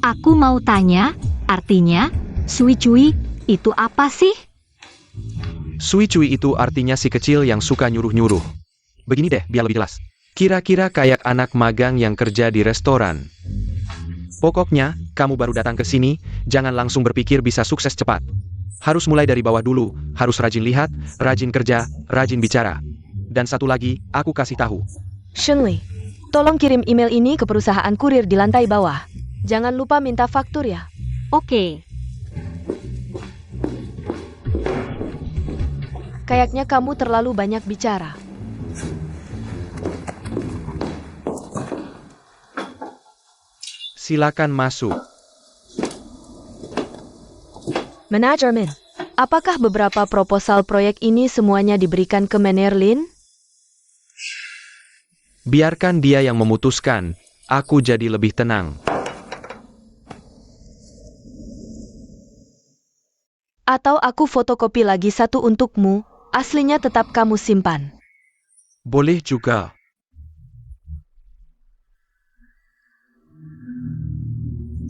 Aku mau tanya, artinya, Sui Cui itu apa sih? Sui Cui itu artinya si kecil yang suka nyuruh-nyuruh. Begini deh, biar lebih jelas. Kira-kira kayak anak magang yang kerja di restoran. Pokoknya, kamu baru datang ke sini, jangan langsung berpikir bisa sukses cepat. Harus mulai dari bawah dulu, harus rajin lihat, rajin kerja, rajin bicara. Dan satu lagi, aku kasih tahu. Shenli, tolong kirim email ini ke perusahaan kurir di lantai bawah. Jangan lupa minta faktur ya. Oke. Kayaknya kamu terlalu banyak bicara. Silakan masuk. Manajer Min, apakah beberapa proposal proyek ini semuanya diberikan ke Manajer Lin? Biarkan dia yang memutuskan, aku jadi lebih tenang. Atau aku fotokopi lagi satu untukmu, aslinya tetap kamu simpan. Boleh juga.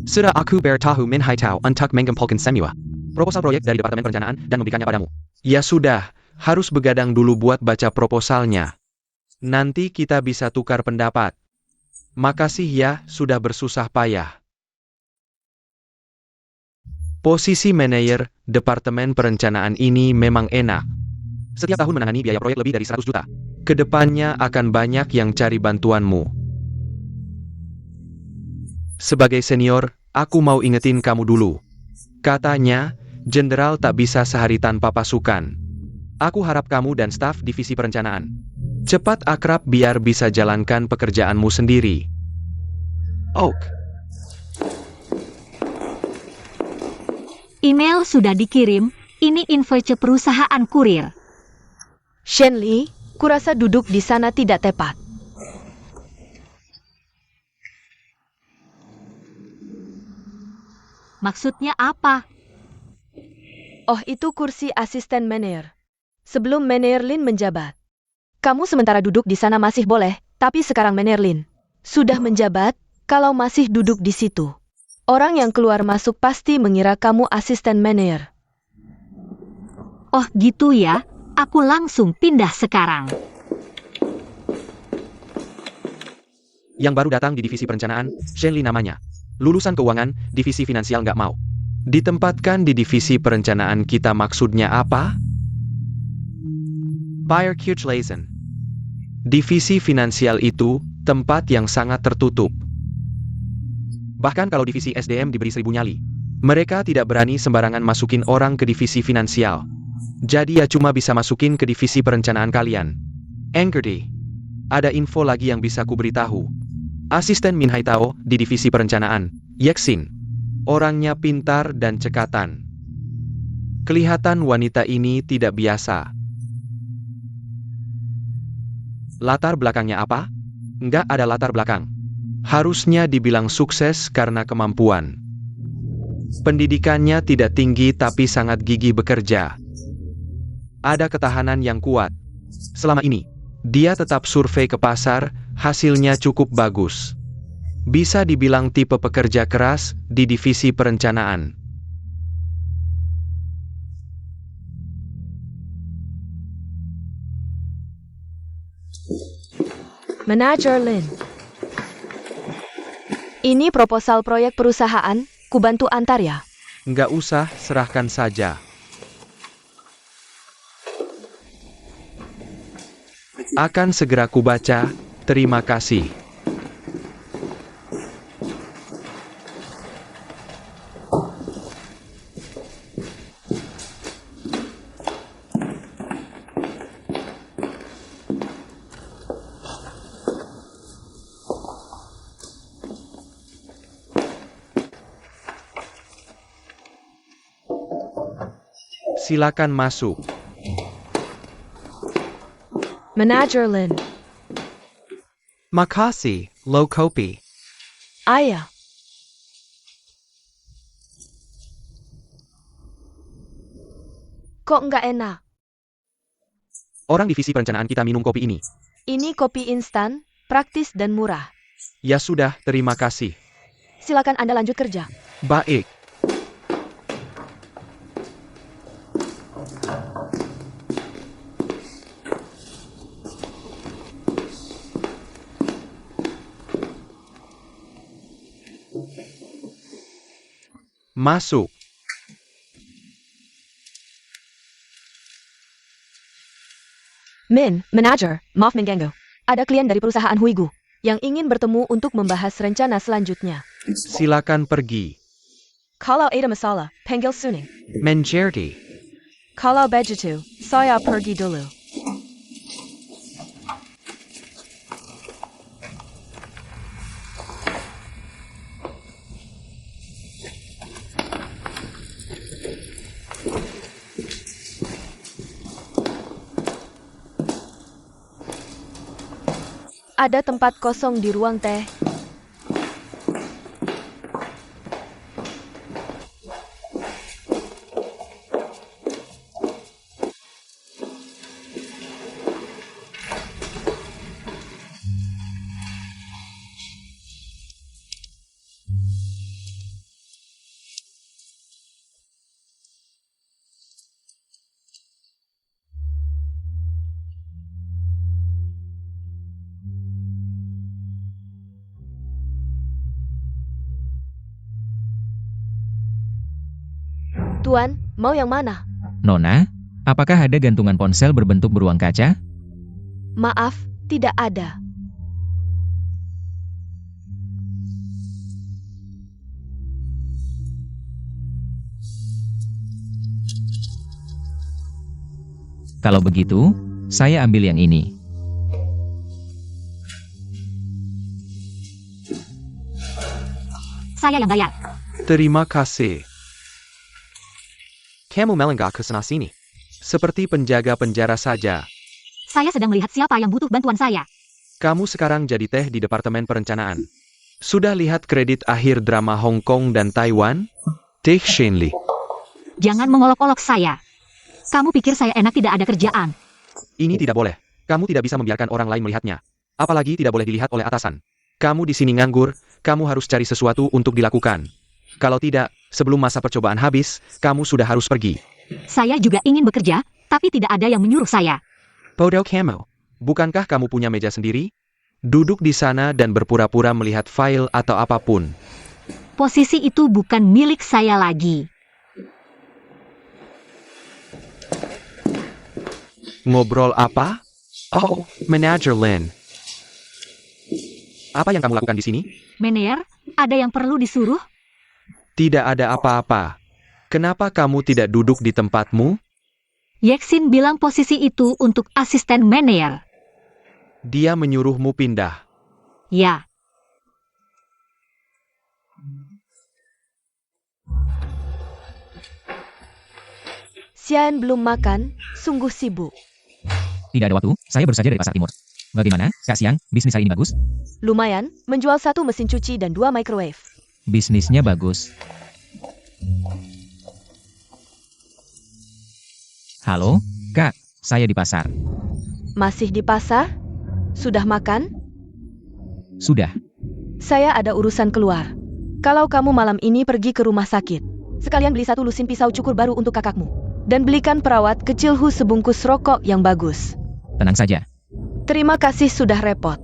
Sudah aku beritahu Min Haitao untuk mengumpulkan semua proposal proyek dari Departemen Perencanaan dan memberikannya padamu. Ya sudah, harus begadang dulu buat baca proposalnya. Nanti kita bisa tukar pendapat. Makasih ya, sudah bersusah payah. Posisi manajer Departemen Perencanaan ini memang enak. Setiap tahun menangani biaya proyek lebih dari 100 juta. Kedepannya akan banyak yang cari bantuanmu. Sebagai senior, aku mau ingetin kamu dulu. Katanya, jenderal tak bisa sehari tanpa pasukan. Aku harap kamu dan staf divisi perencanaan cepat akrab biar bisa jalankan pekerjaanmu sendiri. Oak. Email sudah dikirim, ini invoice perusahaan kurir. Shenli, kurasa duduk di sana tidak tepat. Maksudnya apa? Oh, itu kursi asisten manajer. Sebelum Manajer Lin menjabat. Kamu sementara duduk di sana masih boleh, tapi sekarang Manajer Lin sudah menjabat, kalau masih duduk di situ. Orang yang keluar masuk pasti mengira kamu asisten manajer. Oh gitu ya, aku langsung pindah sekarang. Yang baru datang di divisi perencanaan, Shenli namanya. Lulusan keuangan, divisi finansial nggak mau. Ditempatkan di divisi perencanaan kita maksudnya apa? Bayer Kirchlesen. Divisi finansial itu, tempat yang sangat tertutup. Bahkan kalau divisi SDM diberi 1000 nyali. Mereka tidak berani sembarangan masukin orang ke divisi finansial. Jadi ya cuma bisa masukin ke divisi perencanaan kalian. Engerti? Ada info lagi yang bisa kuberitahu. Asisten Min Haitao di divisi perencanaan, Yexin. Orangnya pintar dan cekatan. Kelihatan wanita ini tidak biasa. Latar belakangnya apa? Nggak ada latar belakang. Harusnya dibilang sukses karena kemampuan. Pendidikannya tidak tinggi tapi sangat gigih bekerja. Ada ketahanan yang kuat. Selama ini, dia tetap survei ke pasar, hasilnya cukup bagus. Bisa dibilang tipe pekerja keras di divisi perencanaan. Manager Lin. Ini proposal proyek perusahaan, kubantu antar ya. Nggak usah, serahkan saja. Akan segera kubaca, terima kasih. Silakan masuk. Manager Lin. Makasih, Lo Kopi. Ayah. Kok nggak enak? Orang divisi perencanaan kita minum kopi ini. Ini kopi instan, praktis dan murah. Ya sudah, terima kasih. Silakan Anda lanjut kerja. Baik. Masuk. Min, manager, maaf mengganggu. Ada klien dari perusahaan Huigu yang ingin bertemu untuk membahas rencana selanjutnya. Silakan pergi. Kalau ada masalah, panggil Suning. Menjerti. Kalau begitu, saya pergi dulu. Ada tempat kosong di ruang teh. Tuan, mau yang mana? Nona, apakah ada gantungan ponsel berbentuk beruang kaca? Maaf, tidak ada. Kalau begitu, saya ambil yang ini. Saya yang bayar. Terima kasih. Kamu melenggak ke sana-sini. Seperti penjaga penjara saja. Saya sedang melihat siapa yang butuh bantuan saya. Kamu sekarang jadi teh di Departemen Perencanaan. Sudah lihat kredit akhir drama Hong Kong dan Taiwan? Teh Shenli. Jangan mengolok-olok saya. Kamu pikir saya enak tidak ada kerjaan? Ini tidak boleh. Kamu tidak bisa membiarkan orang lain melihatnya. Apalagi tidak boleh dilihat oleh atasan. Kamu di sini nganggur, kamu harus cari sesuatu untuk dilakukan. Kalau tidak, sebelum masa percobaan habis, kamu sudah harus pergi. Saya juga ingin bekerja, tapi tidak ada yang menyuruh saya. Podo kamu, bukankah kamu punya meja sendiri? Duduk di sana dan berpura-pura melihat file atau apapun. Posisi itu bukan milik saya lagi. Ngobrol apa? Oh, Manager Lin. Apa yang kamu lakukan di sini? Mener, ada yang perlu disuruh? Tidak ada apa-apa. Kenapa kamu tidak duduk di tempatmu? Yexin bilang posisi itu untuk asisten Mener. Dia menyuruhmu pindah. Ya, Xian belum makan, sungguh sibuk. Tidak ada waktu, saya baru saja dari pasar timur. Bagaimana, Kak Siang, bisnis saya ini bagus? Lumayan, menjual 1 mesin cuci dan 2 microwave. Bisnisnya bagus. Halo, Kak, saya di pasar. Masih di pasar? Sudah makan? Sudah, Saya ada urusan keluar. Kalau kamu malam ini pergi ke rumah sakit, sekalian beli 1 lusin pisau cukur baru untuk kakakmu. Dan belikan perawat kecilhu sebungkus rokok yang bagus. tenang saja. Terima kasih sudah repot.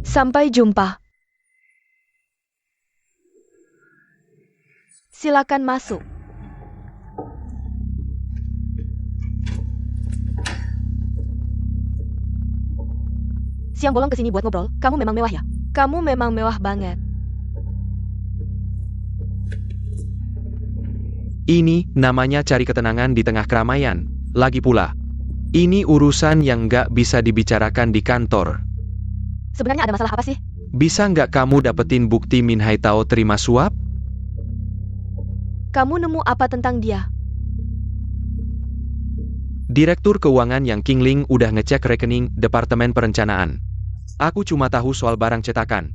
Sampai jumpa. Silakan masuk. Siang bolong kesini buat ngobrol, kamu memang mewah ya? Kamu memang mewah banget. Ini namanya cari ketenangan di tengah keramaian. Lagi pula, ini urusan yang nggak bisa dibicarakan di kantor. Sebenarnya ada masalah apa sih? Bisa nggak kamu dapetin bukti Min Hai Tao terima suap? Kamu nemu apa tentang dia? Direktur keuangan yang King Ling udah ngecek rekening Departemen Perencanaan. Aku cuma tahu soal barang cetakan.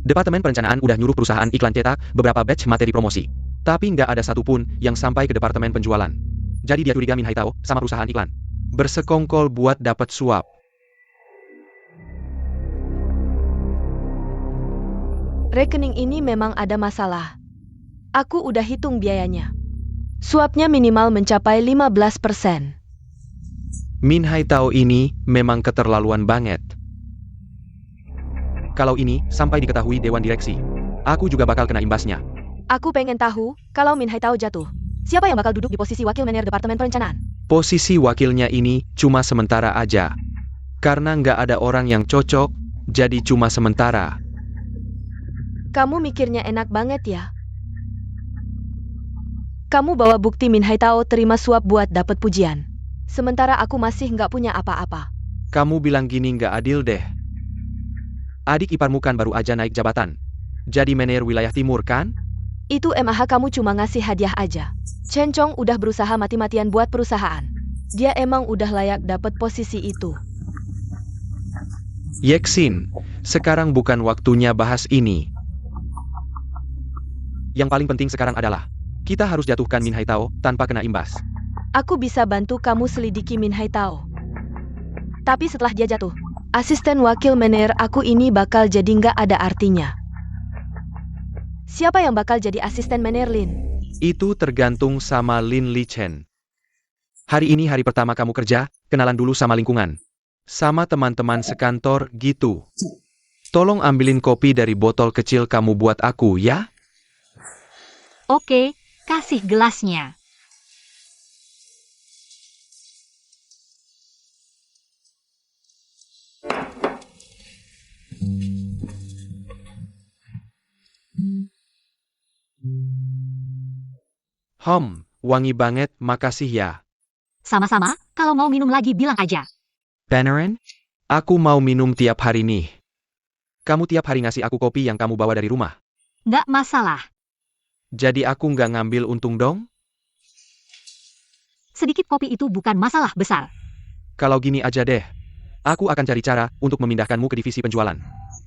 Departemen Perencanaan udah nyuruh perusahaan iklan cetak beberapa batch materi promosi. Tapi nggak ada satupun yang sampai ke Departemen Penjualan. Jadi dia curiga Min Hai Tao sama perusahaan iklan bersekongkol buat dapat suap. Rekening ini memang ada masalah. Aku udah hitung biayanya. Suapnya minimal mencapai 15%. Min Hai Tao ini memang keterlaluan banget. Kalau ini sampai diketahui Dewan Direksi, aku juga bakal kena imbasnya. Aku pengen tahu, kalau Min Hai Tao jatuh, siapa yang bakal duduk di posisi wakil manajer Departemen Perencanaan? Posisi wakilnya ini cuma sementara aja. Karena nggak ada orang yang cocok, jadi cuma sementara. Kamu mikirnya enak banget ya? Kamu bawa bukti Min Hai Tao terima suap buat dapat pujian. Sementara aku masih nggak punya apa-apa. Kamu bilang gini nggak adil deh. Adik iparmu kan baru aja naik jabatan. Jadi manajer wilayah timur kan? Itu MAH kamu cuma ngasih hadiah aja. Chen Chong udah berusaha mati-matian buat perusahaan. Dia emang udah layak dapat posisi itu. Yeksin, sekarang bukan waktunya bahas ini. Yang paling penting sekarang adalah, kita harus jatuhkan Min Hai Tao tanpa kena imbas. Aku bisa bantu kamu selidiki Min Hai Tao. Tapi setelah dia jatuh, asisten wakil manajer aku ini bakal jadi nggak ada artinya. Siapa yang bakal jadi asisten manajer Lin? Itu tergantung sama Lin Li Chen. Hari ini hari pertama kamu kerja, kenalan dulu sama lingkungan. Sama teman-teman sekantor gitu. Tolong ambilin kopi dari botol kecil kamu buat aku ya. oke, kasih gelasnya. Wangi banget, makasih ya. Sama-sama, kalau mau minum lagi bilang aja. Beneran? Aku mau minum tiap hari nih. Kamu tiap hari ngasih aku kopi yang kamu bawa dari rumah. Nggak masalah. Jadi aku nggak ngambil untung dong? Sedikit kopi itu bukan masalah besar. Kalau gini aja deh. Aku akan cari cara untuk memindahkanmu ke divisi penjualan.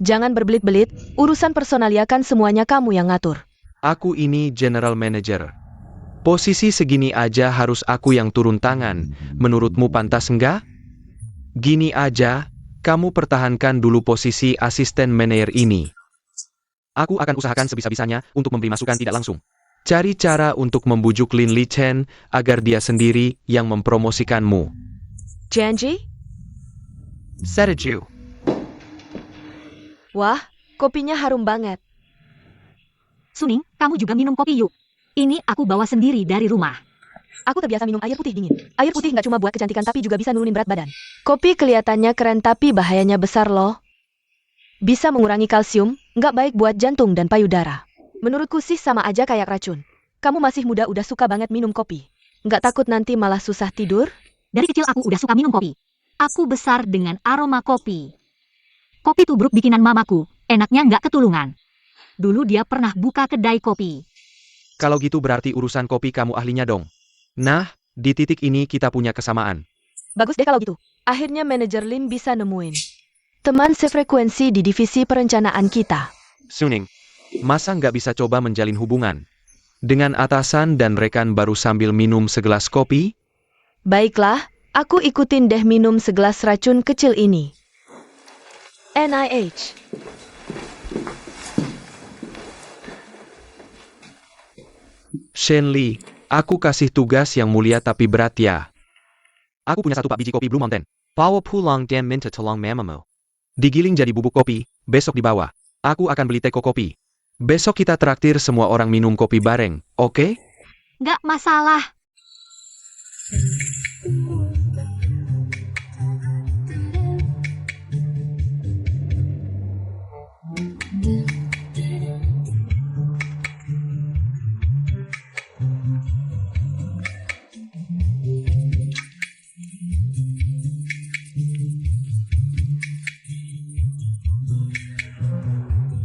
Jangan berbelit-belit, urusan personalia kan semuanya kamu yang ngatur. Aku ini general manager. Posisi segini aja harus aku yang turun tangan. Menurutmu pantas enggak? Gini aja, kamu pertahankan dulu posisi asisten manajer ini. Aku akan usahakan sebisa-bisanya untuk memberi masukan tidak langsung. Cari cara untuk membujuk Lin Li Chen agar dia sendiri yang mempromosikanmu. Janji? Setuju. Wah, kopinya harum banget. Suning, kamu juga minum kopi yuk. Ini aku bawa sendiri dari rumah. Aku terbiasa minum air putih dingin. Air putih nggak cuma buat kecantikan tapi juga bisa nurunin berat badan. Kopi kelihatannya keren tapi bahayanya besar loh. Bisa mengurangi kalsium, nggak baik buat jantung dan payudara. Menurutku sih sama aja kayak racun. Kamu masih muda udah suka banget minum kopi. Nggak takut nanti malah susah tidur? Dari kecil aku udah suka minum kopi. Aku besar dengan aroma kopi. Kopi tubruk bikinan mamaku, enaknya nggak ketulungan. Dulu dia pernah buka kedai kopi. Kalau gitu berarti urusan kopi kamu ahlinya dong. Nah, di titik ini kita punya kesamaan. Bagus deh kalau gitu. Akhirnya manajer Lin bisa nemuin teman sefrekuensi di divisi perencanaan kita. Suning, masa nggak bisa coba menjalin hubungan dengan atasan dan rekan baru sambil minum segelas kopi? Baiklah, aku ikutin deh minum segelas racun kecil ini. NIH. Shenli, aku kasih tugas yang mulia tapi berat ya. Aku punya 1 pak biji kopi Blue Mountain. Bawa pulang dan minta tolong mamamu. Digiling jadi bubuk kopi, besok dibawa. Aku akan beli teko kopi. Besok kita traktir semua orang minum kopi bareng, oke? Nggak masalah.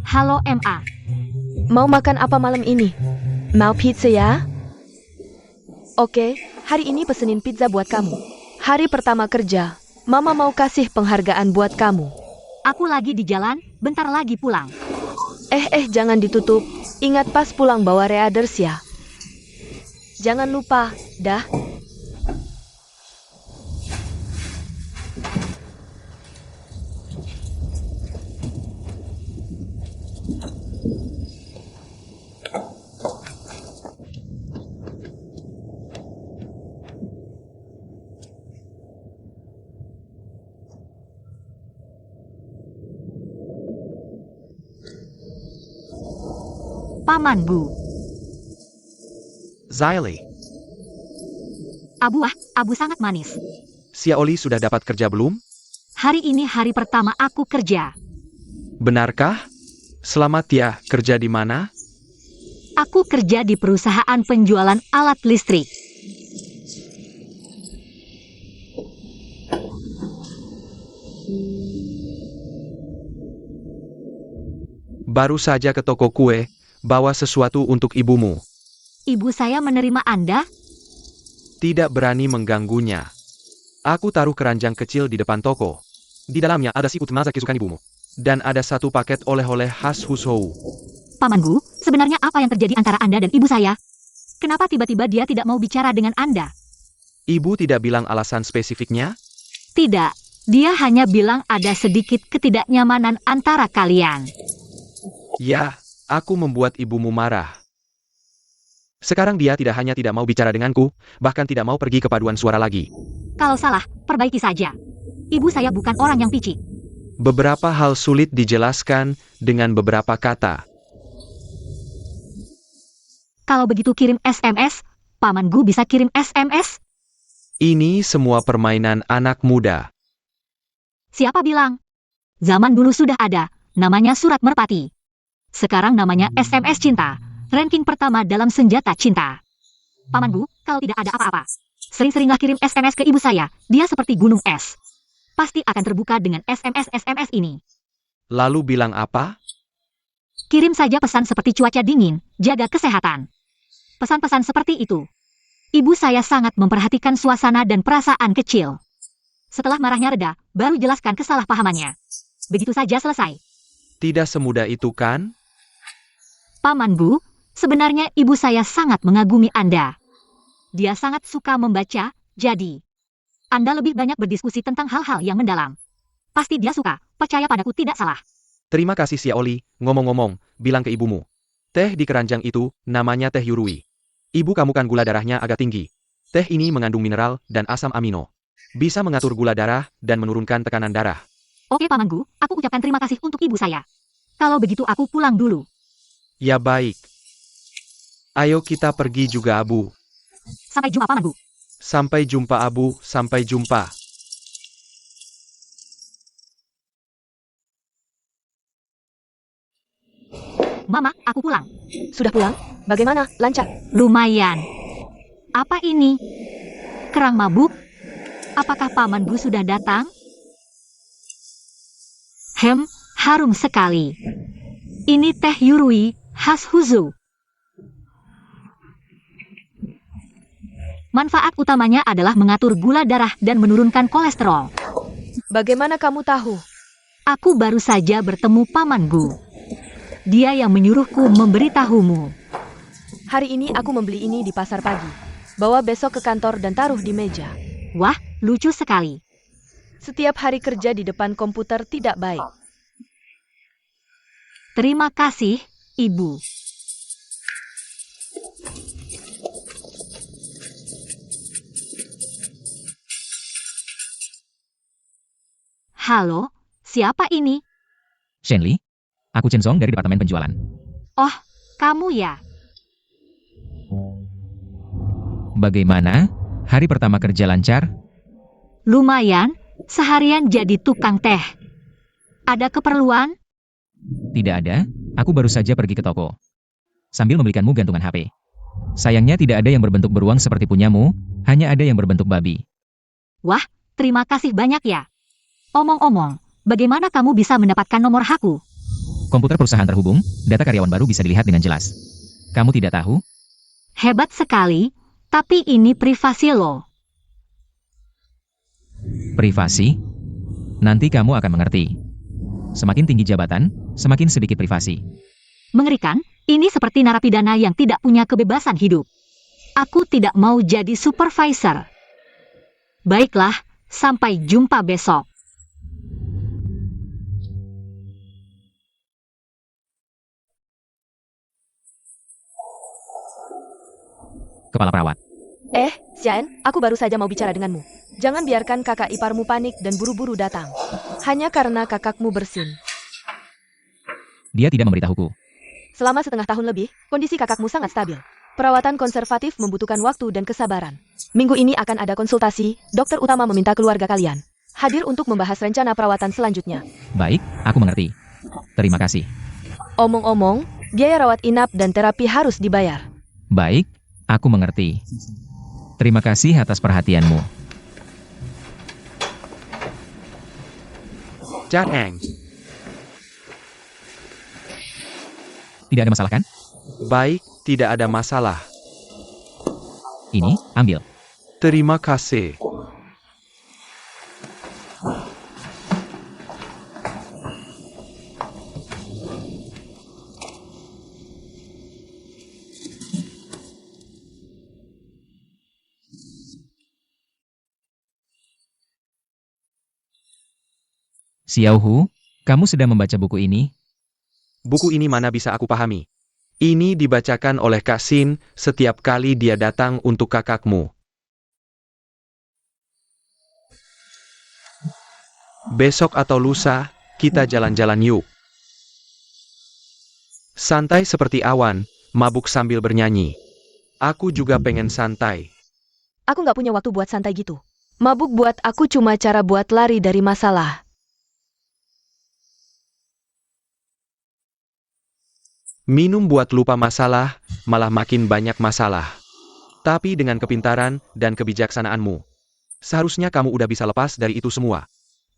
Halo MA. Mau makan apa malam ini? Mau pizza ya? Oke, hari ini pesenin pizza buat kamu. Hari pertama kerja, Mama mau kasih penghargaan buat kamu. Aku lagi di jalan, bentar lagi pulang. Jangan ditutup. Ingat pas pulang bawa readers ya. Jangan lupa, dah. Paman Bu. Ziley, Abu sangat manis. Xiaoli sudah dapat kerja belum? Hari ini hari pertama aku kerja. Benarkah? Selamat ya, kerja di mana? Aku kerja di perusahaan penjualan alat listrik. Baru saja ke toko kue, bawa sesuatu untuk ibumu. Ibu saya menerima Anda? Tidak berani mengganggunya. Aku taruh keranjang kecil di depan toko. Di dalamnya ada siput masak kesukaan ibumu. Dan ada 1 paket oleh-oleh khas Huzhou. Paman Bu, sebenarnya apa yang terjadi antara Anda dan ibu saya? Kenapa tiba-tiba dia tidak mau bicara dengan Anda? Ibu tidak bilang alasan spesifiknya? Tidak, dia hanya bilang ada sedikit ketidaknyamanan antara kalian. Ya, aku membuat ibumu marah. Sekarang dia tidak hanya tidak mau bicara denganku, bahkan tidak mau pergi ke paduan suara lagi. Kalau salah, perbaiki saja. Ibu saya bukan orang yang picik. Beberapa hal sulit dijelaskan dengan beberapa kata. Kalau begitu kirim SMS, Paman Gu bisa kirim SMS? Ini semua permainan anak muda. Siapa bilang? Zaman dulu sudah ada, namanya surat merpati. Sekarang namanya SMS cinta, ranking pertama dalam senjata cinta. Paman Bu, kalau tidak ada apa-apa, sering-seringlah kirim SMS ke ibu saya, dia seperti gunung es. Pasti akan terbuka dengan SMS ini. Lalu bilang apa? Kirim saja pesan seperti cuaca dingin, jaga kesehatan. Pesan-pesan seperti itu. Ibu saya sangat memperhatikan suasana dan perasaan kecil. Setelah marahnya reda, baru jelaskan kesalahpahamannya. Begitu saja selesai. Tidak semudah itu kan? Paman Bu, sebenarnya ibu saya sangat mengagumi Anda. Dia sangat suka membaca, jadi Anda lebih banyak berdiskusi tentang hal-hal yang mendalam. Pasti dia suka, percaya padaku tidak salah. Terima kasih Xiaoli, ngomong-ngomong, bilang ke ibumu. Teh di keranjang itu, namanya teh Yurui. Ibu kamu kan gula darahnya agak tinggi. Teh ini mengandung mineral dan asam amino. Bisa mengatur gula darah dan menurunkan tekanan darah. Oke Paman Gu, aku ucapkan terima kasih untuk ibu saya. Kalau begitu aku pulang dulu. Ya baik. Ayo kita pergi juga Abu. Sampai jumpa Paman Gu. Sampai jumpa Abu, sampai jumpa. Mama, aku pulang. Sudah pulang? Bagaimana? Lancar? Lumayan. Apa ini? Kerang mabuk? Apakah Paman Gu sudah datang? Harum sekali. Ini teh Yurui khas Huzhou. Manfaat utamanya adalah mengatur gula darah dan menurunkan kolesterol. Bagaimana kamu tahu? Aku baru saja bertemu Paman Gu. Dia yang menyuruhku memberitahumu. Hari ini aku membeli ini di pasar pagi. Bawa besok ke kantor dan taruh di meja. Wah, lucu sekali. Setiap hari kerja di depan komputer tidak baik. Terima kasih, Ibu. Halo, siapa ini? Shenli, aku Chen Song dari Departemen Penjualan. Oh, kamu ya? Bagaimana? Hari pertama kerja lancar? Lumayan, seharian jadi tukang teh. Ada keperluan? Tidak ada, aku baru saja pergi ke toko. Sambil membelikanmu gantungan HP. Sayangnya tidak ada yang berbentuk beruang seperti punyamu, hanya ada yang berbentuk babi. Wah, terima kasih banyak ya. Omong-omong, bagaimana kamu bisa mendapatkan nomor hakku? Komputer perusahaan terhubung, data karyawan baru bisa dilihat dengan jelas. Kamu tidak tahu? Hebat sekali, tapi ini privasi loh. Privasi? Nanti kamu akan mengerti. Semakin tinggi jabatan, semakin sedikit privasi. Mengerikan, ini seperti narapidana yang tidak punya kebebasan hidup. Aku tidak mau jadi supervisor. Baiklah, sampai jumpa besok. Kepala perawat. Xian, aku baru saja mau bicara denganmu. Jangan biarkan kakak iparmu panik dan buru-buru datang. Hanya karena kakakmu bersin. Dia tidak memberitahuku. Selama setengah tahun lebih, kondisi kakakmu sangat stabil. Perawatan konservatif membutuhkan waktu dan kesabaran. Minggu ini akan ada konsultasi, dokter utama meminta keluarga kalian hadir untuk membahas rencana perawatan selanjutnya. Baik, aku mengerti. Terima kasih. Omong-omong, biaya rawat inap dan terapi harus dibayar. Baik, aku mengerti. Terima kasih atas perhatianmu. Chan Eng, Tidak ada masalah kan? baik, tidak ada masalah. Ini, ambil. Terima kasih. Xiao Hu, kamu sedang membaca buku ini? Buku ini mana bisa aku pahami? Ini dibacakan oleh Kak Xin setiap kali dia datang untuk kakakmu. Besok atau lusa, kita jalan-jalan yuk. Santai seperti awan, mabuk sambil bernyanyi. Aku juga pengen santai. Aku nggak punya waktu buat santai gitu. Mabuk buat aku cuma cara buat lari dari masalah. Minum buat lupa masalah, malah makin banyak masalah. Tapi dengan kepintaran dan kebijaksanaanmu, seharusnya kamu udah bisa lepas dari itu semua.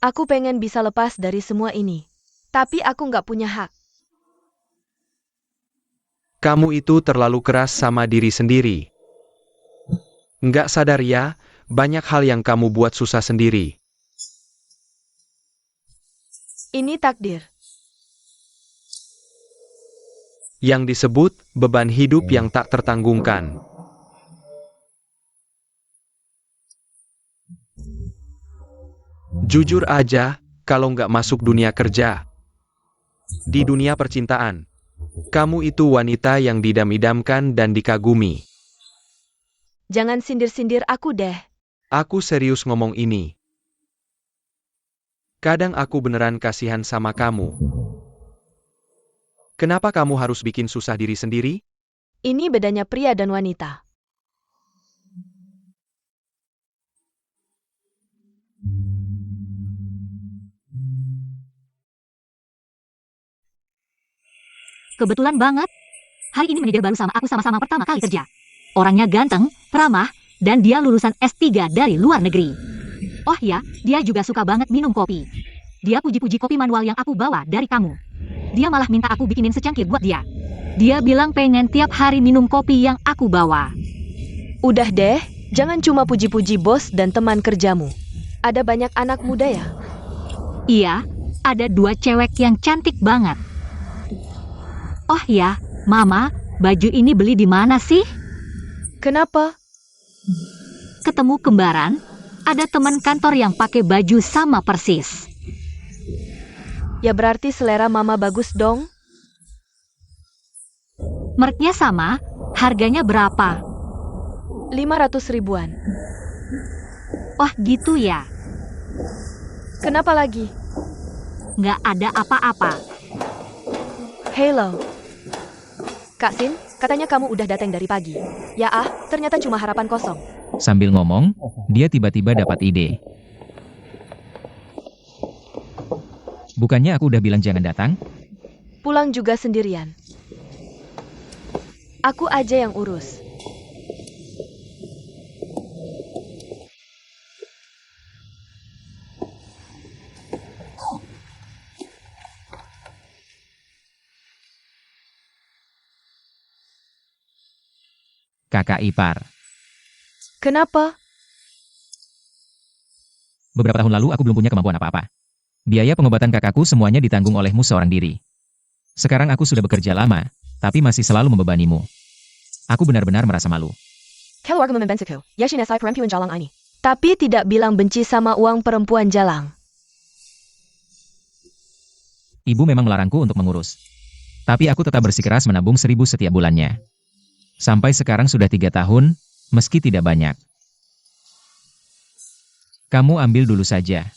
Aku pengen bisa lepas dari semua ini. Tapi aku nggak punya hak. Kamu itu terlalu keras sama diri sendiri. Nggak sadar ya, banyak hal yang kamu buat susah sendiri. Ini takdir. Yang disebut beban hidup yang tak tertanggungkan. Jujur aja, kalau nggak masuk dunia kerja, di dunia percintaan, kamu itu wanita yang didam-idamkan dan dikagumi. Jangan sindir-sindir aku deh. Aku serius ngomong ini. Kadang aku beneran kasihan sama kamu. Kenapa kamu harus bikin susah diri sendiri? Ini bedanya pria dan wanita. Kebetulan banget. Hari ini manajer baru sama aku sama-sama pertama kali kerja. Orangnya ganteng, ramah, dan dia lulusan S3 dari luar negeri. Oh ya, dia juga suka banget minum kopi. Dia puji-puji kopi manual yang aku bawa dari kamu. Dia malah minta aku bikinin secangkir buat dia. Dia bilang pengen tiap hari minum kopi yang aku bawa. Udah deh, jangan cuma puji-puji bos dan teman kerjamu. Ada banyak anak muda ya? Iya, ada 2 cewek yang cantik banget. Oh ya, Mama, baju ini beli di mana sih? Kenapa? Ketemu kembaran, ada teman kantor yang pakai baju sama persis. Ya berarti selera mama bagus dong. Mereknya sama, harganya berapa? 500 ribuan. Wah gitu ya, Kenapa lagi? nggak ada apa-apa. Hello. Kak Sin, katanya kamu udah datang dari pagi. Ya ternyata cuma harapan kosong. Sambil ngomong, dia tiba-tiba dapat ide. Bukannya aku udah bilang jangan datang? Pulang juga sendirian. Aku aja yang urus. Kakak ipar. Kenapa? Beberapa tahun lalu aku belum punya kemampuan apa-apa. Biaya pengobatan kakakku semuanya ditanggung olehmu seorang diri. Sekarang aku sudah bekerja lama, tapi masih selalu membebanimu. Aku benar-benar merasa malu. Keluarga membensiku. Yashin SI perempuan jalang ini. Tapi tidak bilang benci sama uang perempuan jalang. Ibu memang melarangku untuk mengurus. Tapi aku tetap bersikeras menabung 1.000 setiap bulannya. Sampai sekarang sudah 3 tahun, meski tidak banyak. Kamu ambil dulu saja.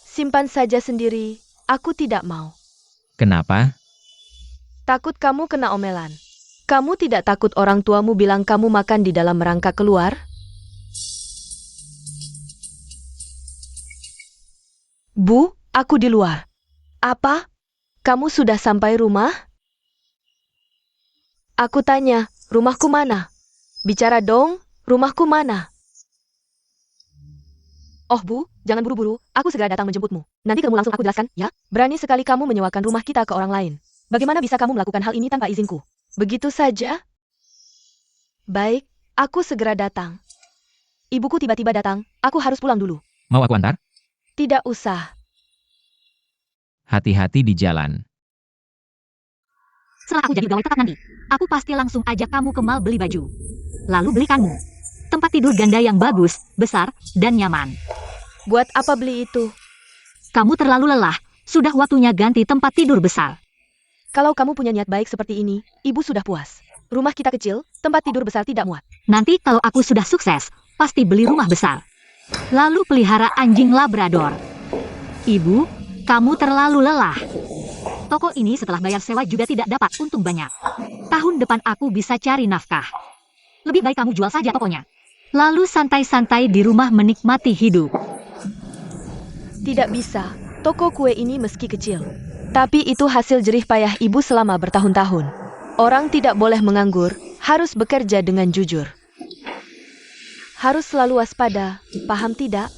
Simpan saja sendiri. Aku tidak mau. Kenapa? Takut kamu kena omelan. Kamu tidak takut orang tuamu bilang kamu makan di dalam rangka keluar? Bu, aku di luar. Apa? Kamu sudah sampai rumah? Aku tanya, rumahku mana? Bicara dong, rumahku mana? Oh Bu, jangan buru-buru, aku segera datang menjemputmu. Nanti kamu langsung aku jelaskan, ya? Berani sekali kamu menyewakan rumah kita ke orang lain. Bagaimana bisa kamu melakukan hal ini tanpa izinku? Begitu saja? Baik, aku segera datang. Ibuku tiba-tiba datang, aku harus pulang dulu. Mau aku antar? Tidak usah. Hati-hati di jalan. Setelah aku jadi pegawai tetap nanti, aku pasti langsung ajak kamu ke mall beli baju. Lalu belikanmu tempat tidur ganda yang bagus, besar, dan nyaman. Buat apa beli itu? Kamu terlalu lelah, sudah waktunya ganti tempat tidur besar. Kalau kamu punya niat baik seperti ini, ibu sudah puas. Rumah kita kecil, tempat tidur besar tidak muat. Nanti kalau aku sudah sukses, pasti beli rumah besar. Lalu pelihara anjing Labrador. Ibu, kamu terlalu lelah. Toko ini setelah bayar sewa juga tidak dapat untung banyak. Tahun depan aku bisa cari nafkah. Lebih baik kamu jual saja tokonya. Lalu santai-santai di rumah menikmati hidup. Tidak bisa, toko kue ini meski kecil. Tapi itu hasil jerih payah ibu selama bertahun-tahun. Orang tidak boleh menganggur, harus bekerja dengan jujur. Harus selalu waspada, paham tidak?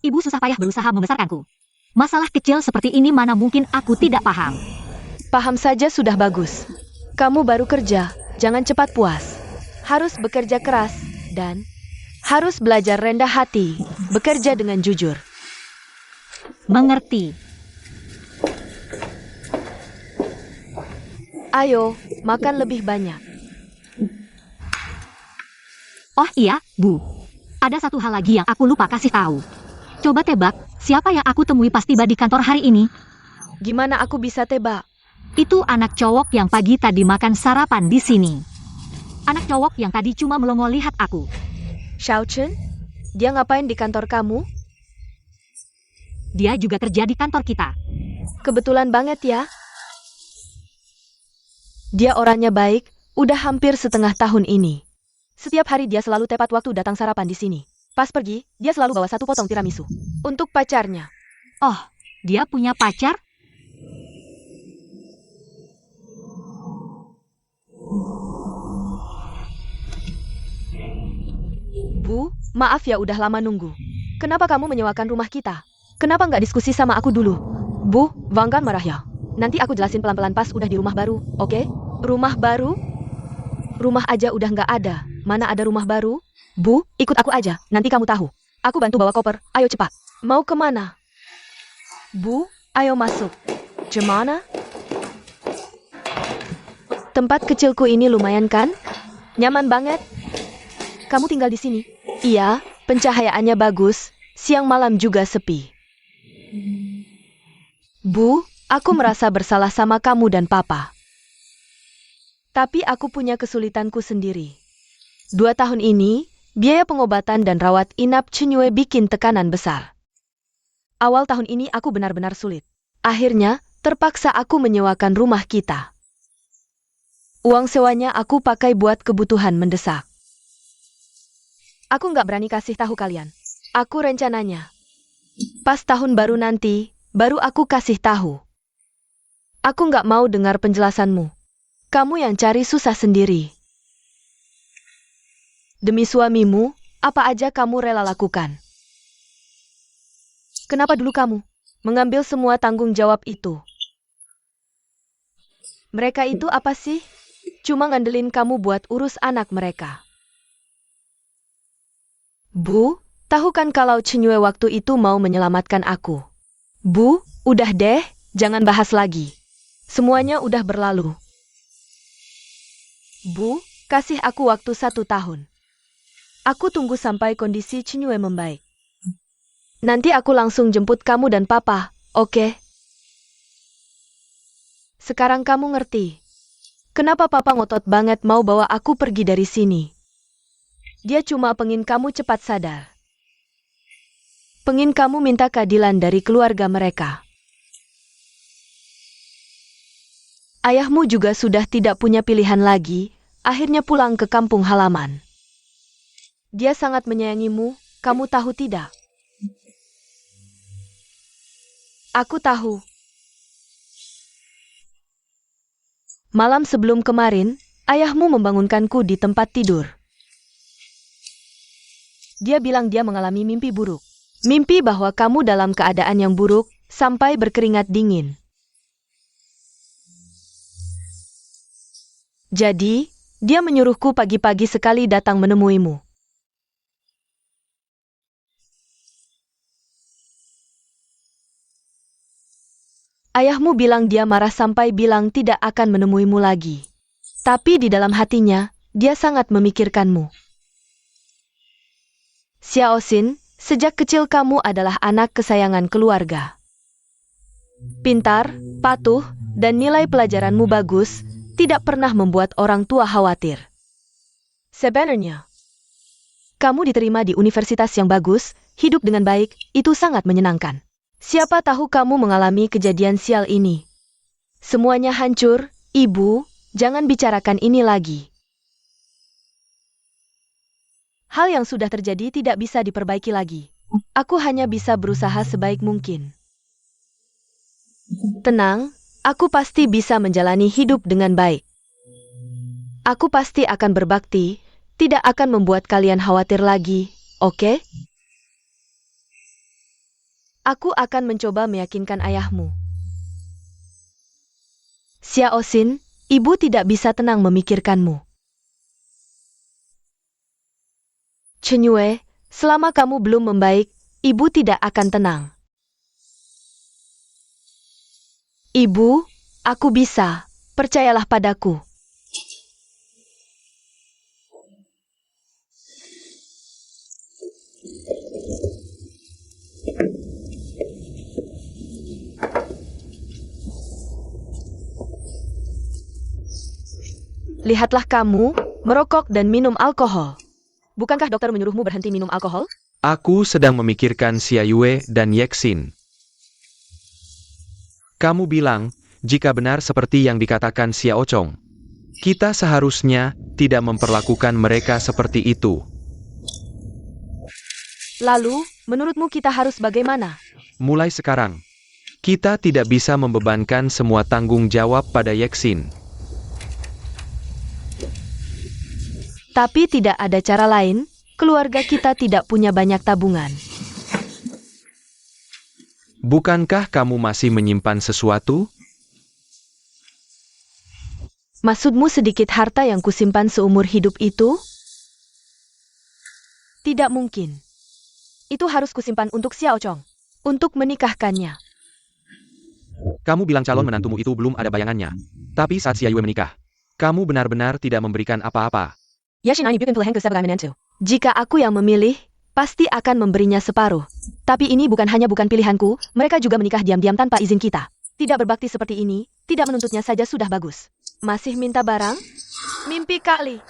Ibu susah payah berusaha membesarkanku. Masalah kecil seperti ini mana mungkin aku tidak paham. Paham saja sudah bagus. Kamu baru kerja, jangan cepat puas. Harus bekerja keras, dan harus belajar rendah hati, bekerja dengan jujur. Mengerti. Ayo, makan lebih banyak. Oh iya, Bu. Ada satu hal lagi yang aku lupa kasih tahu. Coba tebak, siapa yang aku temui pas tiba di kantor hari ini? Gimana aku bisa tebak? Itu anak cowok yang pagi tadi makan sarapan di sini. Anak cowok yang tadi cuma melongo lihat aku. Xiao Chen? Dia ngapain di kantor kamu? Dia juga kerja di kantor kita. Kebetulan banget ya. Dia orangnya baik, udah hampir setengah tahun ini. Setiap hari dia selalu tepat waktu datang sarapan di sini. Pas pergi, dia selalu bawa 1 potong tiramisu. Untuk pacarnya. Oh, dia punya pacar? Bu, maaf ya udah lama nunggu. Kenapa kamu menyewakan rumah kita? Kenapa nggak diskusi sama aku dulu? Bu, Vangkan marah ya. Nanti aku jelasin pelan-pelan pas udah di rumah baru, oke? Rumah baru? Rumah aja udah nggak ada. Mana ada rumah baru? Bu, ikut aku aja, nanti kamu tahu. Aku bantu bawa koper, ayo cepat. Mau kemana? Bu, ayo masuk. Cemana? Tempat kecilku ini lumayan kan? Nyaman banget. Kamu tinggal di sini? Iya, pencahayaannya bagus, siang malam juga sepi. Bu, aku merasa bersalah sama kamu dan papa. Tapi aku punya kesulitanku sendiri. 2 tahun ini, biaya pengobatan dan rawat inap Chenyue bikin tekanan besar. Awal tahun ini aku benar-benar sulit. Akhirnya, terpaksa aku menyewakan rumah kita. Uang sewanya aku pakai buat kebutuhan mendesak. Aku nggak berani kasih tahu kalian. Aku rencananya. Pas tahun baru nanti, baru aku kasih tahu. Aku nggak mau dengar penjelasanmu. Kamu yang cari susah sendiri. Demi suamimu, apa aja kamu rela lakukan. Kenapa dulu kamu mengambil semua tanggung jawab itu? Mereka itu apa sih? Cuma ngandelin kamu buat urus anak mereka. Bu, tahu kan kalau Chenyue waktu itu mau menyelamatkan aku? Bu, udah deh, jangan bahas lagi. Semuanya udah berlalu. Bu, kasih aku waktu 1 tahun. Aku tunggu sampai kondisi Chenyue membaik. Nanti aku langsung jemput kamu dan papa, oke? Sekarang kamu ngerti. Kenapa papa ngotot banget mau bawa aku pergi dari sini? Dia cuma pengen kamu cepat sadar. Pengen kamu minta keadilan dari keluarga mereka. Ayahmu juga sudah tidak punya pilihan lagi, akhirnya pulang ke kampung halaman. Dia sangat menyayangimu, kamu tahu tidak? Aku tahu. Malam sebelum kemarin, ayahmu membangunkanku di tempat tidur. Dia bilang dia mengalami mimpi buruk. Mimpi bahwa kamu dalam keadaan yang buruk, sampai berkeringat dingin. Jadi, dia menyuruhku pagi-pagi sekali datang menemuimu. Ayahmu bilang dia marah sampai bilang tidak akan menemuimu lagi. Tapi di dalam hatinya, dia sangat memikirkanmu. Xiaoxin, sejak kecil kamu adalah anak kesayangan keluarga. Pintar, patuh, dan nilai pelajaranmu bagus, tidak pernah membuat orang tua khawatir. Sebenarnya, kamu diterima di universitas yang bagus, hidup dengan baik, itu sangat menyenangkan. Siapa tahu kamu mengalami kejadian sial ini. Semuanya hancur, Ibu, jangan bicarakan ini lagi. Hal yang sudah terjadi tidak bisa diperbaiki lagi. Aku hanya bisa berusaha sebaik mungkin. Tenang, aku pasti bisa menjalani hidup dengan baik. Aku pasti akan berbakti, tidak akan membuat kalian khawatir lagi, oke? Aku akan mencoba meyakinkan ayahmu. Xiaoxin, ibu tidak bisa tenang memikirkanmu. Chenyue, selama kamu belum membaik, ibu tidak akan tenang. Ibu, aku bisa, percayalah padaku. Lihatlah kamu, merokok dan minum alkohol. Bukankah dokter menyuruhmu berhenti minum alkohol? Aku sedang memikirkan Xia Yue dan Yexin. Kamu bilang, jika benar seperti yang dikatakan Xia Ochong, kita seharusnya tidak memperlakukan mereka seperti itu. Lalu, menurutmu kita harus bagaimana? Mulai sekarang, kita tidak bisa membebankan semua tanggung jawab pada Yexin. Tapi tidak ada cara lain, keluarga kita tidak punya banyak tabungan. Bukankah kamu masih menyimpan sesuatu? Maksudmu sedikit harta yang kusimpan seumur hidup itu? Tidak mungkin. Itu harus kusimpan untuk Xiao Chong. Untuk menikahkannya. Kamu bilang calon menantumu itu belum ada bayangannya. Tapi saat Xia Yue menikah, kamu benar-benar tidak memberikan apa-apa. Jika aku yang memilih, pasti akan memberinya separuh. Tapi ini bukan pilihanku, mereka juga menikah diam-diam tanpa izin kita. Tidak berbakti seperti ini, tidak menuntutnya saja sudah bagus. Masih minta barang? Mimpi kali.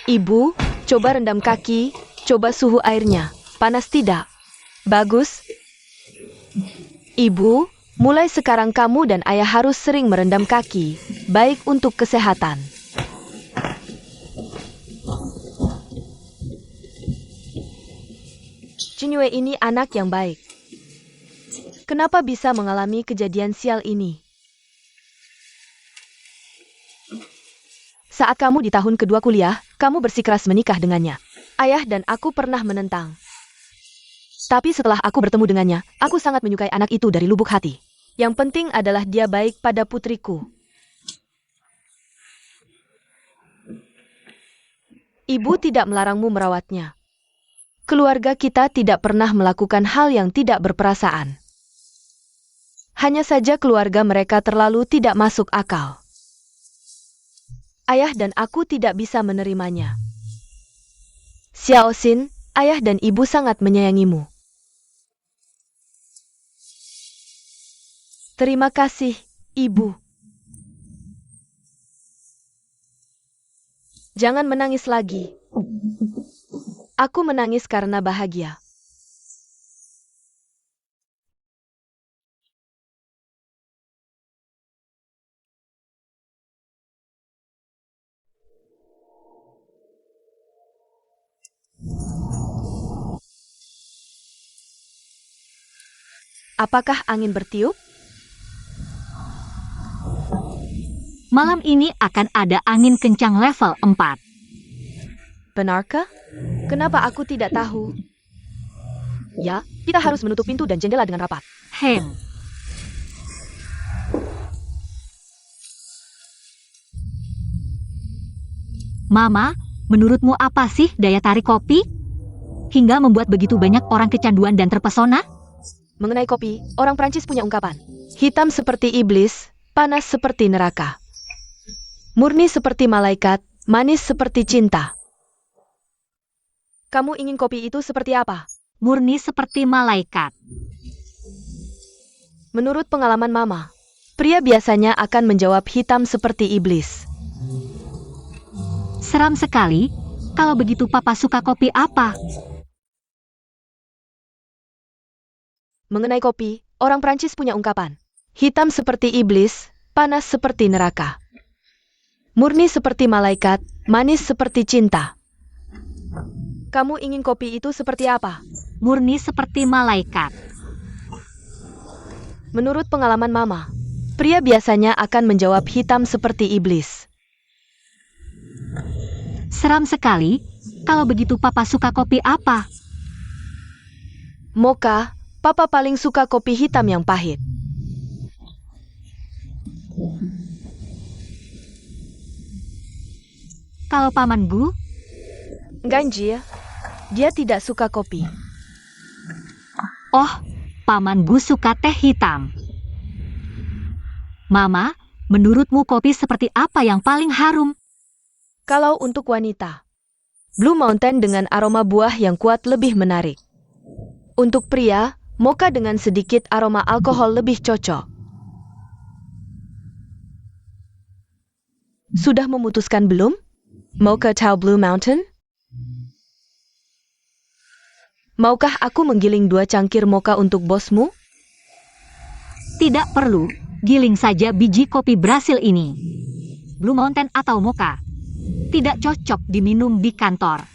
Ibu, coba rendam kaki, coba suhu airnya. Panas tidak? Bagus. Ibu, mulai sekarang kamu dan ayah harus sering merendam kaki. Baik untuk kesehatan. Jinwei ini anak yang baik. Kenapa bisa mengalami kejadian sial ini? Saat kamu di tahun kedua kuliah, kamu bersikeras menikah dengannya. Ayah dan aku pernah menentang. Tapi setelah aku bertemu dengannya, aku sangat menyukai anak itu dari lubuk hati. Yang penting adalah dia baik pada putriku. Ibu tidak melarangmu merawatnya. Keluarga kita tidak pernah melakukan hal yang tidak berperasaan. Hanya saja keluarga mereka terlalu tidak masuk akal. Ayah dan aku tidak bisa menerimanya. Xiao Xin, ayah dan ibu sangat menyayangimu. Terima kasih, Ibu. Jangan menangis lagi. Aku menangis karena bahagia. Apakah angin bertiup? Malam ini akan ada angin kencang level 4. Benarkah? Kenapa aku tidak tahu? Ya, kita harus menutup pintu dan jendela dengan rapat. Mama, menurutmu apa sih daya tarik kopi? Hingga membuat begitu banyak orang kecanduan dan terpesona? Mengenai kopi, orang Prancis punya ungkapan. Hitam seperti iblis, panas seperti neraka. Murni seperti malaikat, manis seperti cinta. Kamu ingin kopi itu seperti apa? Murni seperti malaikat. Menurut pengalaman Mama, pria biasanya akan menjawab hitam seperti iblis. Seram sekali. Kalau begitu Papa suka kopi apa? Mengenai kopi, orang Prancis punya ungkapan. Hitam seperti iblis, panas seperti neraka. Murni seperti malaikat, manis seperti cinta. Kamu ingin kopi itu seperti apa? Murni seperti malaikat. Menurut pengalaman Mama, pria biasanya akan menjawab hitam seperti iblis. Seram sekali. Kalau begitu Papa suka kopi apa? Mocha, Papa paling suka kopi hitam yang pahit. Kalau Paman Gu? Ganjil, dia tidak suka kopi. Oh, Paman Gu suka teh hitam. Mama, menurutmu kopi seperti apa yang paling harum? Kalau untuk wanita, Blue Mountain dengan aroma buah yang kuat lebih menarik. Untuk pria, mocha dengan sedikit aroma alkohol lebih cocok. Sudah memutuskan belum? Mocha atau Blue Mountain? Maukah aku menggiling 2 cangkir mocha untuk bosmu? Tidak perlu. Giling saja biji kopi Brasil ini. Blue Mountain atau mocha. Tidak cocok diminum di kantor.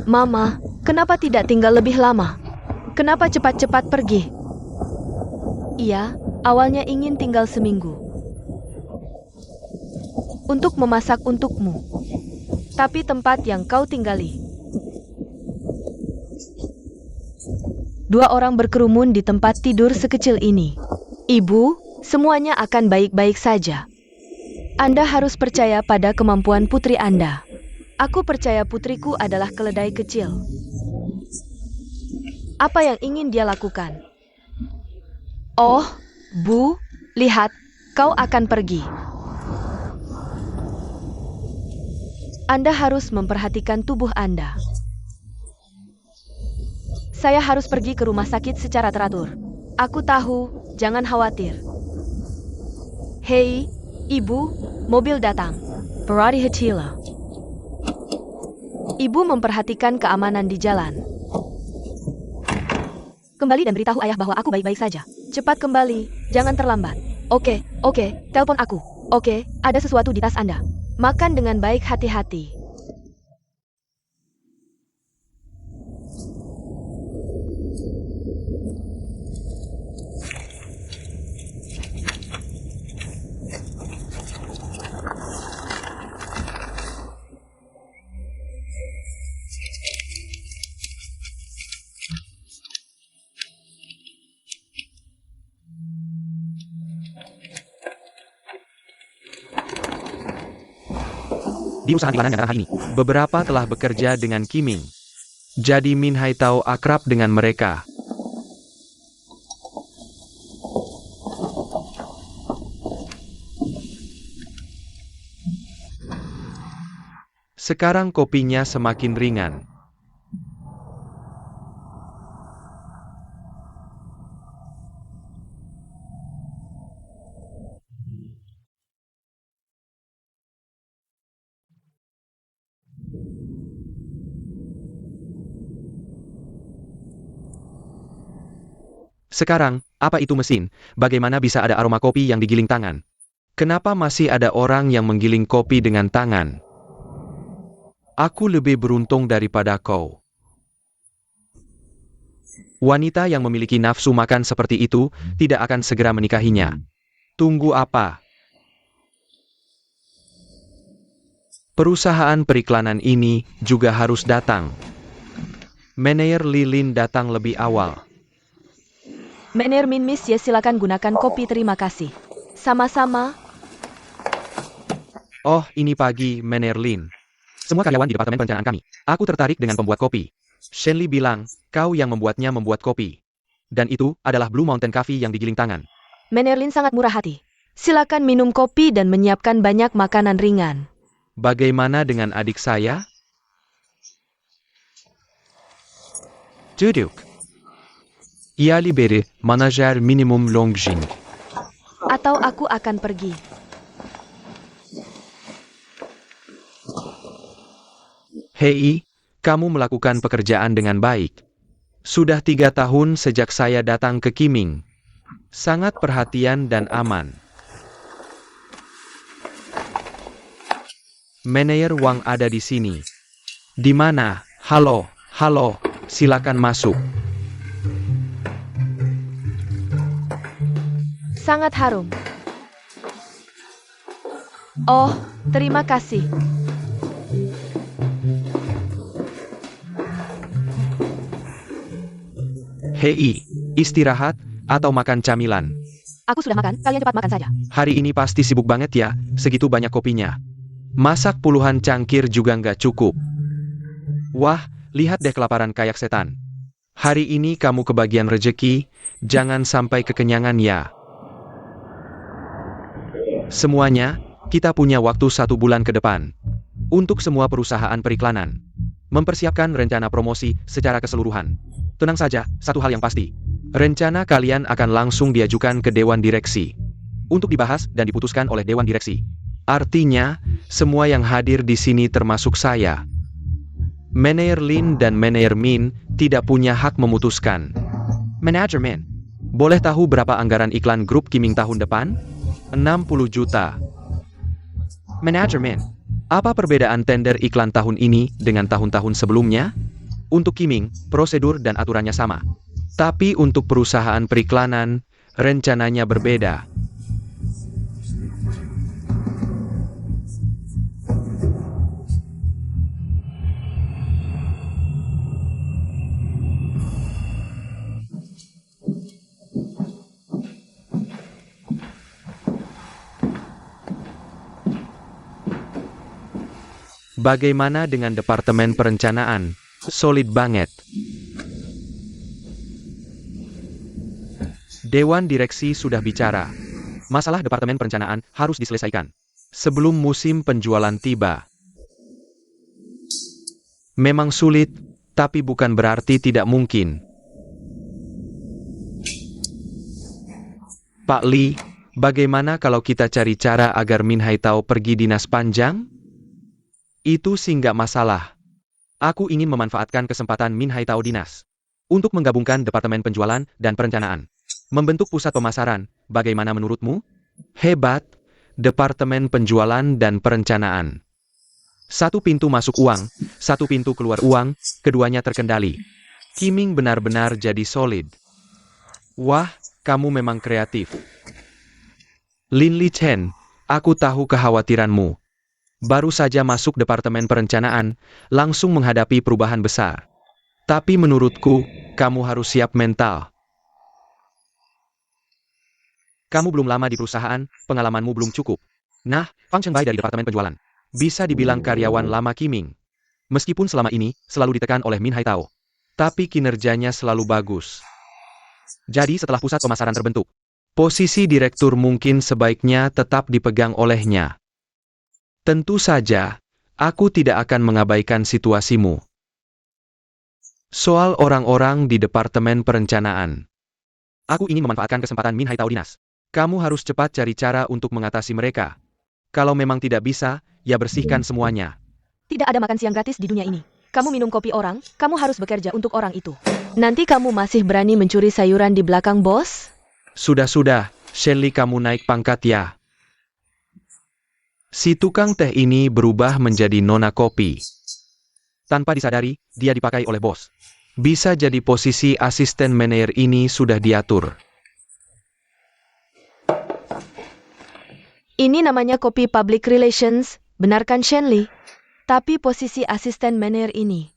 Mama, kenapa tidak tinggal lebih lama? Kenapa cepat-cepat pergi? Iya, awalnya ingin tinggal seminggu. Untuk memasak untukmu. Tapi tempat yang kau tinggali. 2 orang berkerumun di tempat tidur sekecil ini. Ibu, semuanya akan baik-baik saja. Anda harus percaya pada kemampuan putri Anda. Aku percaya putriku adalah keledai kecil. Apa yang ingin dia lakukan? Oh, Bu, lihat, kau akan pergi. Anda harus memperhatikan tubuh Anda. Saya harus pergi ke rumah sakit secara teratur. Aku tahu, jangan khawatir. Hei, Ibu, mobil datang. Perhatilah. Ibu memperhatikan keamanan di jalan. Kembali dan beritahu ayah bahwa aku baik-baik saja. Cepat kembali, jangan terlambat. Oke, telepon aku. Oke, ada sesuatu di tas Anda. Makan dengan baik, hati-hati. Di usaha di yang hari ini, beberapa telah bekerja dengan Kiming. Jadi Min Hai tahu akrab dengan mereka. Sekarang kopinya semakin ringan. Sekarang, apa itu mesin? Bagaimana bisa ada aroma kopi yang digiling tangan? Kenapa masih ada orang yang menggiling kopi dengan tangan? Aku lebih beruntung daripada kau. Wanita yang memiliki nafsu makan seperti itu tidak akan segera menikahinya. Tunggu apa? Perusahaan periklanan ini juga harus datang. Manajer Lilin datang lebih awal. Manajer Min Miss Ye, silakan gunakan kopi, terima kasih. Sama-sama. Oh, ini pagi, Manajer Lin. Semua karyawan di departemen perencanaan kami. Aku tertarik dengan pembuat kopi. Shenli bilang, kau yang membuat kopi. Dan itu adalah Blue Mountain Coffee yang digiling tangan. Manajer Lin sangat murah hati. Silakan minum kopi dan menyiapkan banyak makanan ringan. Bagaimana dengan adik saya? Duduk. Ia libere, manajer minimum Longjing. Atau aku akan pergi. Hei, kamu melakukan pekerjaan dengan baik. Sudah 3 tahun sejak saya datang ke Kiming. Sangat perhatian dan aman. Manajer Wang ada di sini. Di mana? Halo, silakan masuk. Sangat harum. Oh, terima kasih. Hei, istirahat atau makan camilan? Aku sudah makan, kalian cepat makan saja. Hari ini pasti sibuk banget ya, segitu banyak kopinya. Masak puluhan cangkir juga nggak cukup. Wah, lihat deh kelaparan kayak setan. Hari ini kamu kebagian rejeki, jangan sampai kekenyangan ya. Semuanya, kita punya waktu 1 bulan ke depan. Untuk semua perusahaan periklanan. Mempersiapkan rencana promosi secara keseluruhan. Tenang saja, satu hal yang pasti. Rencana kalian akan langsung diajukan ke Dewan Direksi. Untuk dibahas dan diputuskan oleh Dewan Direksi. Artinya, semua yang hadir di sini termasuk saya. Manajer Lin dan Manajer Min tidak punya hak memutuskan. Manajer Min, boleh tahu berapa anggaran iklan grup Kiming tahun depan? 60 juta. Manajer Min, apa perbedaan tender iklan tahun ini dengan tahun-tahun sebelumnya? Untuk Kiming, prosedur dan aturannya sama. Tapi untuk perusahaan periklanan, rencananya berbeda. Bagaimana dengan Departemen Perencanaan? Solid banget. Dewan Direksi sudah bicara. Masalah Departemen Perencanaan harus diselesaikan sebelum musim penjualan tiba. Memang sulit, tapi bukan berarti tidak mungkin. Pak Lee, bagaimana kalau kita cari cara agar Min Haitao pergi dinas panjang? Itu sih nggak masalah. Aku ingin memanfaatkan kesempatan Min Haitao dinas untuk menggabungkan Departemen Penjualan dan Perencanaan. Membentuk pusat pemasaran, bagaimana menurutmu? Hebat, Departemen Penjualan dan Perencanaan. Satu pintu masuk uang, satu pintu keluar uang, keduanya terkendali. Kiming benar-benar jadi solid. Wah, kamu memang kreatif. Lin Li Chen, aku tahu kekhawatiranmu. Baru saja masuk Departemen Perencanaan, langsung menghadapi perubahan besar. Tapi menurutku, kamu harus siap mental. Kamu belum lama di perusahaan, pengalamanmu belum cukup. Nah, Fang Chengbai dari Departemen Penjualan. Bisa dibilang karyawan lama Kiming. Meskipun selama ini, selalu ditekan oleh Min Haitao. Tapi kinerjanya selalu bagus. Jadi setelah pusat pemasaran terbentuk, posisi direktur mungkin sebaiknya tetap dipegang olehnya. Tentu saja, aku tidak akan mengabaikan situasimu. Soal orang-orang di Departemen Perencanaan. Aku ingin memanfaatkan kesempatan Min Haitao dinas. Kamu harus cepat cari cara untuk mengatasi mereka. Kalau memang tidak bisa, ya bersihkan semuanya. Tidak ada makan siang gratis di dunia ini. Kamu minum kopi orang, kamu harus bekerja untuk orang itu. Nanti kamu masih berani mencuri sayuran di belakang bos? Sudah-sudah, Shenli, kamu naik pangkat ya. Si tukang teh ini berubah menjadi nona kopi. Tanpa disadari, dia dipakai oleh bos. Bisa jadi posisi asisten manajer ini sudah diatur. Ini namanya kopi public relations, benarkan Shenli? Tapi posisi asisten manajer ini,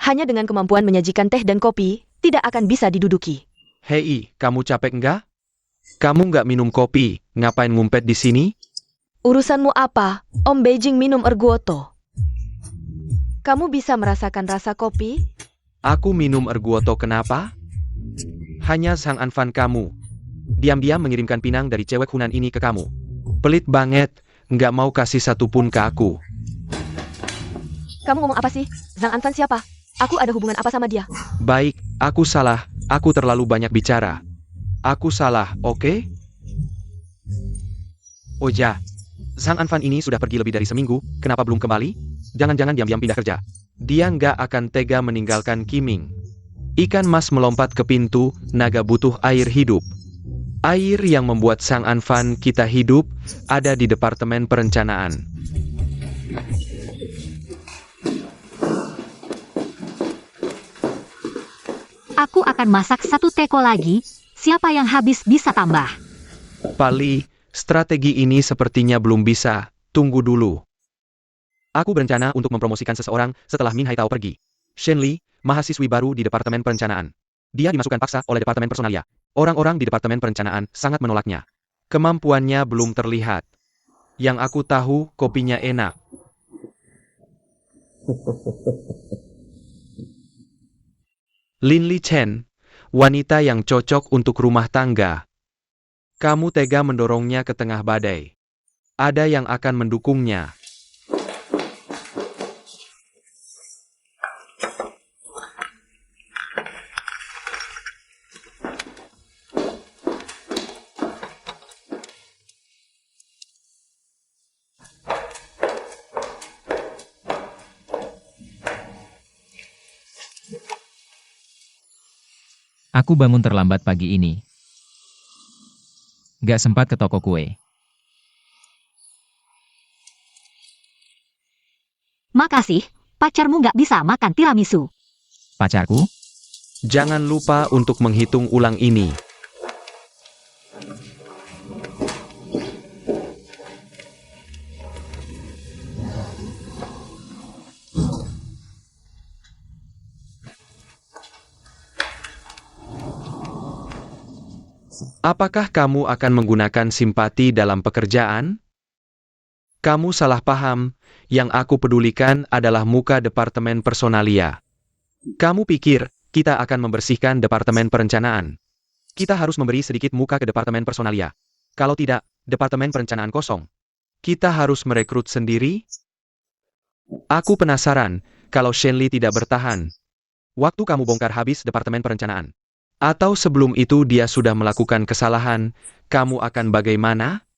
hanya dengan kemampuan menyajikan teh dan kopi, tidak akan bisa diduduki. Hei, kamu capek enggak? Kamu nggak minum kopi, ngapain ngumpet di sini? Urusanmu apa? Om Beijing minum erguoto. Kamu bisa merasakan rasa kopi? Aku minum erguoto kenapa? Hanya Sang Anfan kamu. Diam-diam mengirimkan pinang dari cewek Hunan ini ke kamu. Pelit banget, nggak mau kasih satu pun ke aku. Kamu ngomong apa sih? Zhang Anfan siapa? Aku ada hubungan apa sama dia? Baik, aku salah, aku terlalu banyak bicara. Aku salah, oke? Oh ya, Sang Anfan ini sudah pergi lebih dari seminggu, kenapa belum kembali? Jangan-jangan diam-diam pindah kerja. Dia nggak akan tega meninggalkan Kiming. Ikan mas melompat ke pintu, naga butuh air hidup. Air yang membuat Sang Anfan kita hidup, ada di Departemen Perencanaan. Aku akan masak satu teko lagi, siapa yang habis bisa tambah. Pali, strategi ini sepertinya belum bisa, tunggu dulu. Aku berencana untuk mempromosikan seseorang setelah Min Haitao pergi. Shenli, mahasiswi baru di Departemen Perencanaan. Dia dimasukkan paksa oleh Departemen Personalia. Orang-orang di Departemen Perencanaan sangat menolaknya. Kemampuannya belum terlihat. Yang aku tahu, kopinya enak. Lin Li Chen, wanita yang cocok untuk rumah tangga. Kamu tega mendorongnya ke tengah badai. Ada yang akan mendukungnya. Aku bangun terlambat pagi ini. Gak sempat ke toko kue. Makasih, pacarmu nggak bisa makan tiramisu. Pacarku? Jangan lupa untuk menghitung ulang ini. Apakah kamu akan menggunakan simpati dalam pekerjaan? Kamu salah paham, yang aku pedulikan adalah muka Departemen Personalia. Kamu pikir, kita akan membersihkan Departemen Perencanaan. Kita harus memberi sedikit muka ke Departemen Personalia. Kalau tidak, Departemen Perencanaan kosong. Kita harus merekrut sendiri? Aku penasaran, kalau Shenli tidak bertahan. Waktu kamu bongkar habis Departemen Perencanaan. Atau sebelum itu dia sudah melakukan kesalahan, kamu akan bagaimana?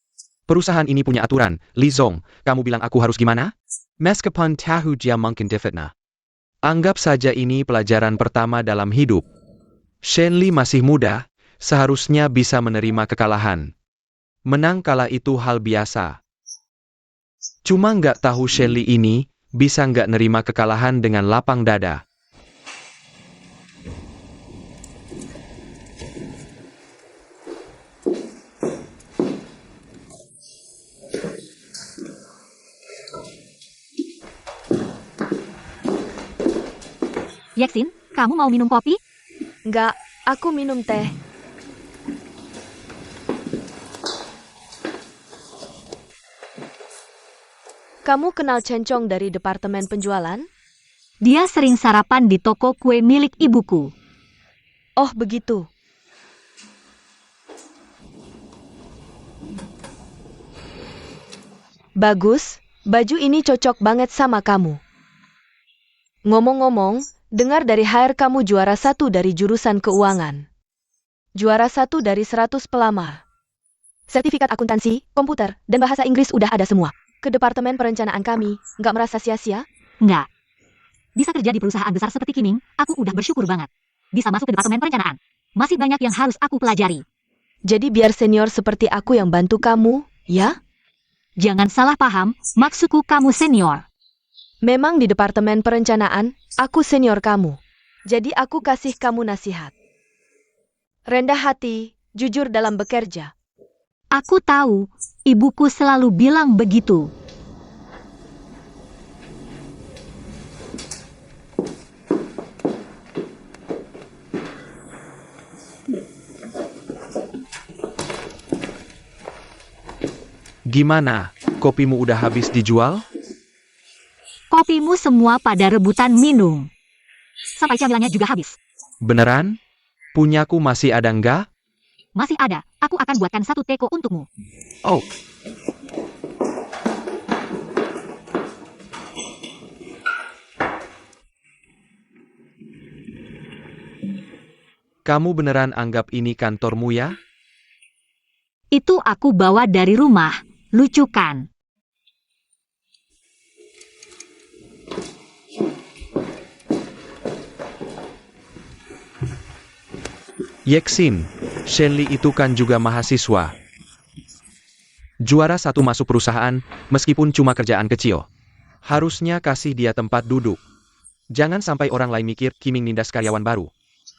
Perusahaan ini punya aturan, Li Zong, kamu bilang aku harus gimana? Meskipun tahu dia mungkin difitnah. Anggap saja ini pelajaran pertama dalam hidup. Shenli masih muda, seharusnya bisa menerima kekalahan. Menang kalah itu hal biasa. Cuma nggak tahu Shenli ini, bisa nggak nerima kekalahan dengan lapang dada. Yeksin, kamu mau minum kopi? Nggak, aku minum teh. Kamu kenal Cencong dari departemen penjualan? Dia sering sarapan di toko kue milik ibuku. Oh, begitu. Bagus, baju ini cocok banget sama kamu. Ngomong-ngomong, dengar dari HR kamu juara 1 dari jurusan keuangan. Juara 1 dari 100 pelamar. Sertifikat akuntansi, komputer, dan bahasa Inggris udah ada semua. Ke departemen perencanaan kami, nggak merasa sia-sia? Nggak. Bisa kerja di perusahaan besar seperti Kining, aku udah bersyukur banget. Bisa masuk ke departemen perencanaan. Masih banyak yang harus aku pelajari. Jadi biar senior seperti aku yang bantu kamu, ya? Jangan salah paham, maksudku kamu senior. Memang di departemen perencanaan, aku senior kamu. Jadi aku kasih kamu nasihat. Rendah hati, jujur dalam bekerja. Aku tahu, ibuku selalu bilang begitu. Gimana, kopimu udah habis dijual? Kopimu semua pada rebutan minum. Sampai camilannya juga habis. Beneran? Punyaku masih ada nggak? Masih ada, aku akan buatkan 1 teko untukmu. Oh. Kamu beneran anggap ini kantormu ya? Itu aku bawa dari rumah, lucu kan? Yeksin, Shenli itu kan juga mahasiswa. Juara 1 masuk perusahaan, meskipun cuma kerjaan kecil. Harusnya kasih dia tempat duduk. Jangan sampai orang lain mikir Kiming nindas karyawan baru.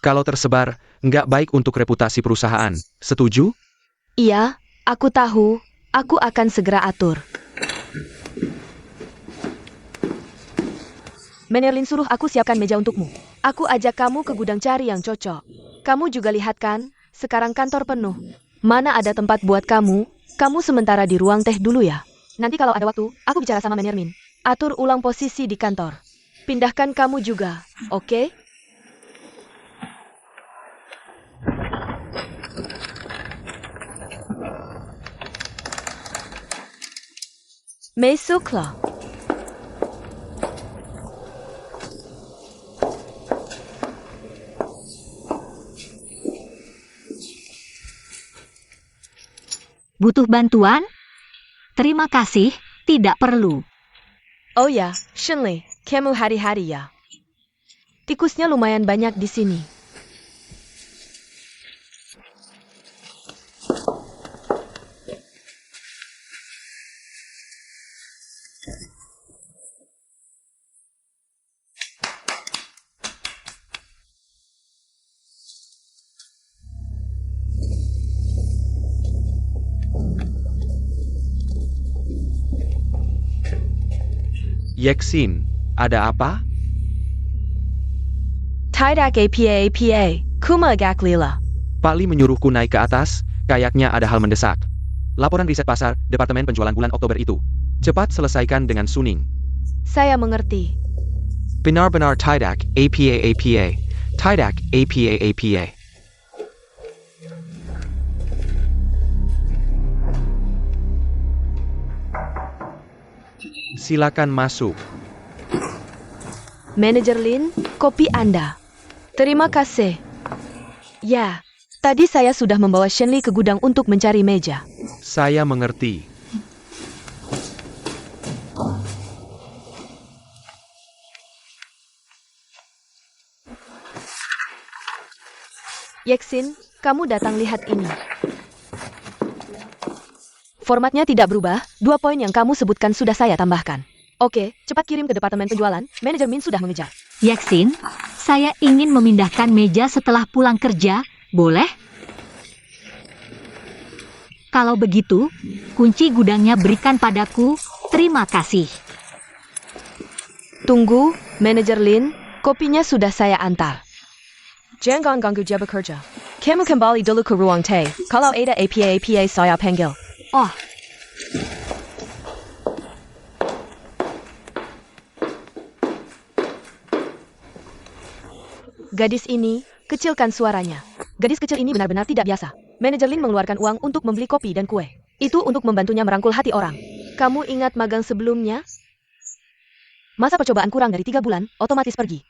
Kalau tersebar, nggak baik untuk reputasi perusahaan. Setuju? Iya, aku tahu. Aku akan segera atur. Menerlin suruh aku siapkan meja untukmu. Aku ajak kamu ke gudang cari yang cocok. Kamu juga lihat kan, sekarang kantor penuh. Mana ada tempat buat kamu? Kamu sementara di ruang teh dulu ya. Nanti kalau ada waktu, aku bicara sama Menermin. Atur ulang posisi di kantor. Pindahkan kamu juga, oke? Masuklah. Butuh bantuan? Terima kasih, tidak perlu. Oh ya, Shenli, kamu hari-hari ya. Tikusnya lumayan banyak di sini. Yeksin, ada apa? Tidak apa, kuma agak lila. Pak Li menyuruhku naik ke atas, kayaknya ada hal mendesak. Laporan riset pasar, Departemen Penjualan bulan Oktober itu. Cepat selesaikan dengan Suning. Saya mengerti. Benar-benar tidak, apa. Tidak, apa. Silakan masuk. Manajer Lin, kopi Anda. Terima kasih. Ya, tadi saya sudah membawa Shenli ke gudang untuk mencari meja. Saya mengerti. Yeksin, kamu datang lihat ini. Formatnya tidak berubah, 2 poin yang kamu sebutkan sudah saya tambahkan. Oke, cepat kirim ke Departemen Penjualan, Manajer Min sudah mengejar. Yeksin, saya ingin memindahkan meja setelah pulang kerja, boleh? Kalau begitu, kunci gudangnya berikan padaku, terima kasih. Tunggu, Manajer Lin, kopinya sudah saya antar. Jangan ganggu dia bekerja. Kamu kembali dulu ke ruang teh, kalau ada apa saya panggil. Oh, Gadis ini, kecilkan suaranya. Gadis kecil ini benar-benar tidak biasa. Manajer Lin mengeluarkan uang untuk membeli kopi dan kue. Itu untuk membantunya merangkul hati orang. Kamu ingat magang sebelumnya? Masa percobaan kurang dari 3 bulan, otomatis pergi.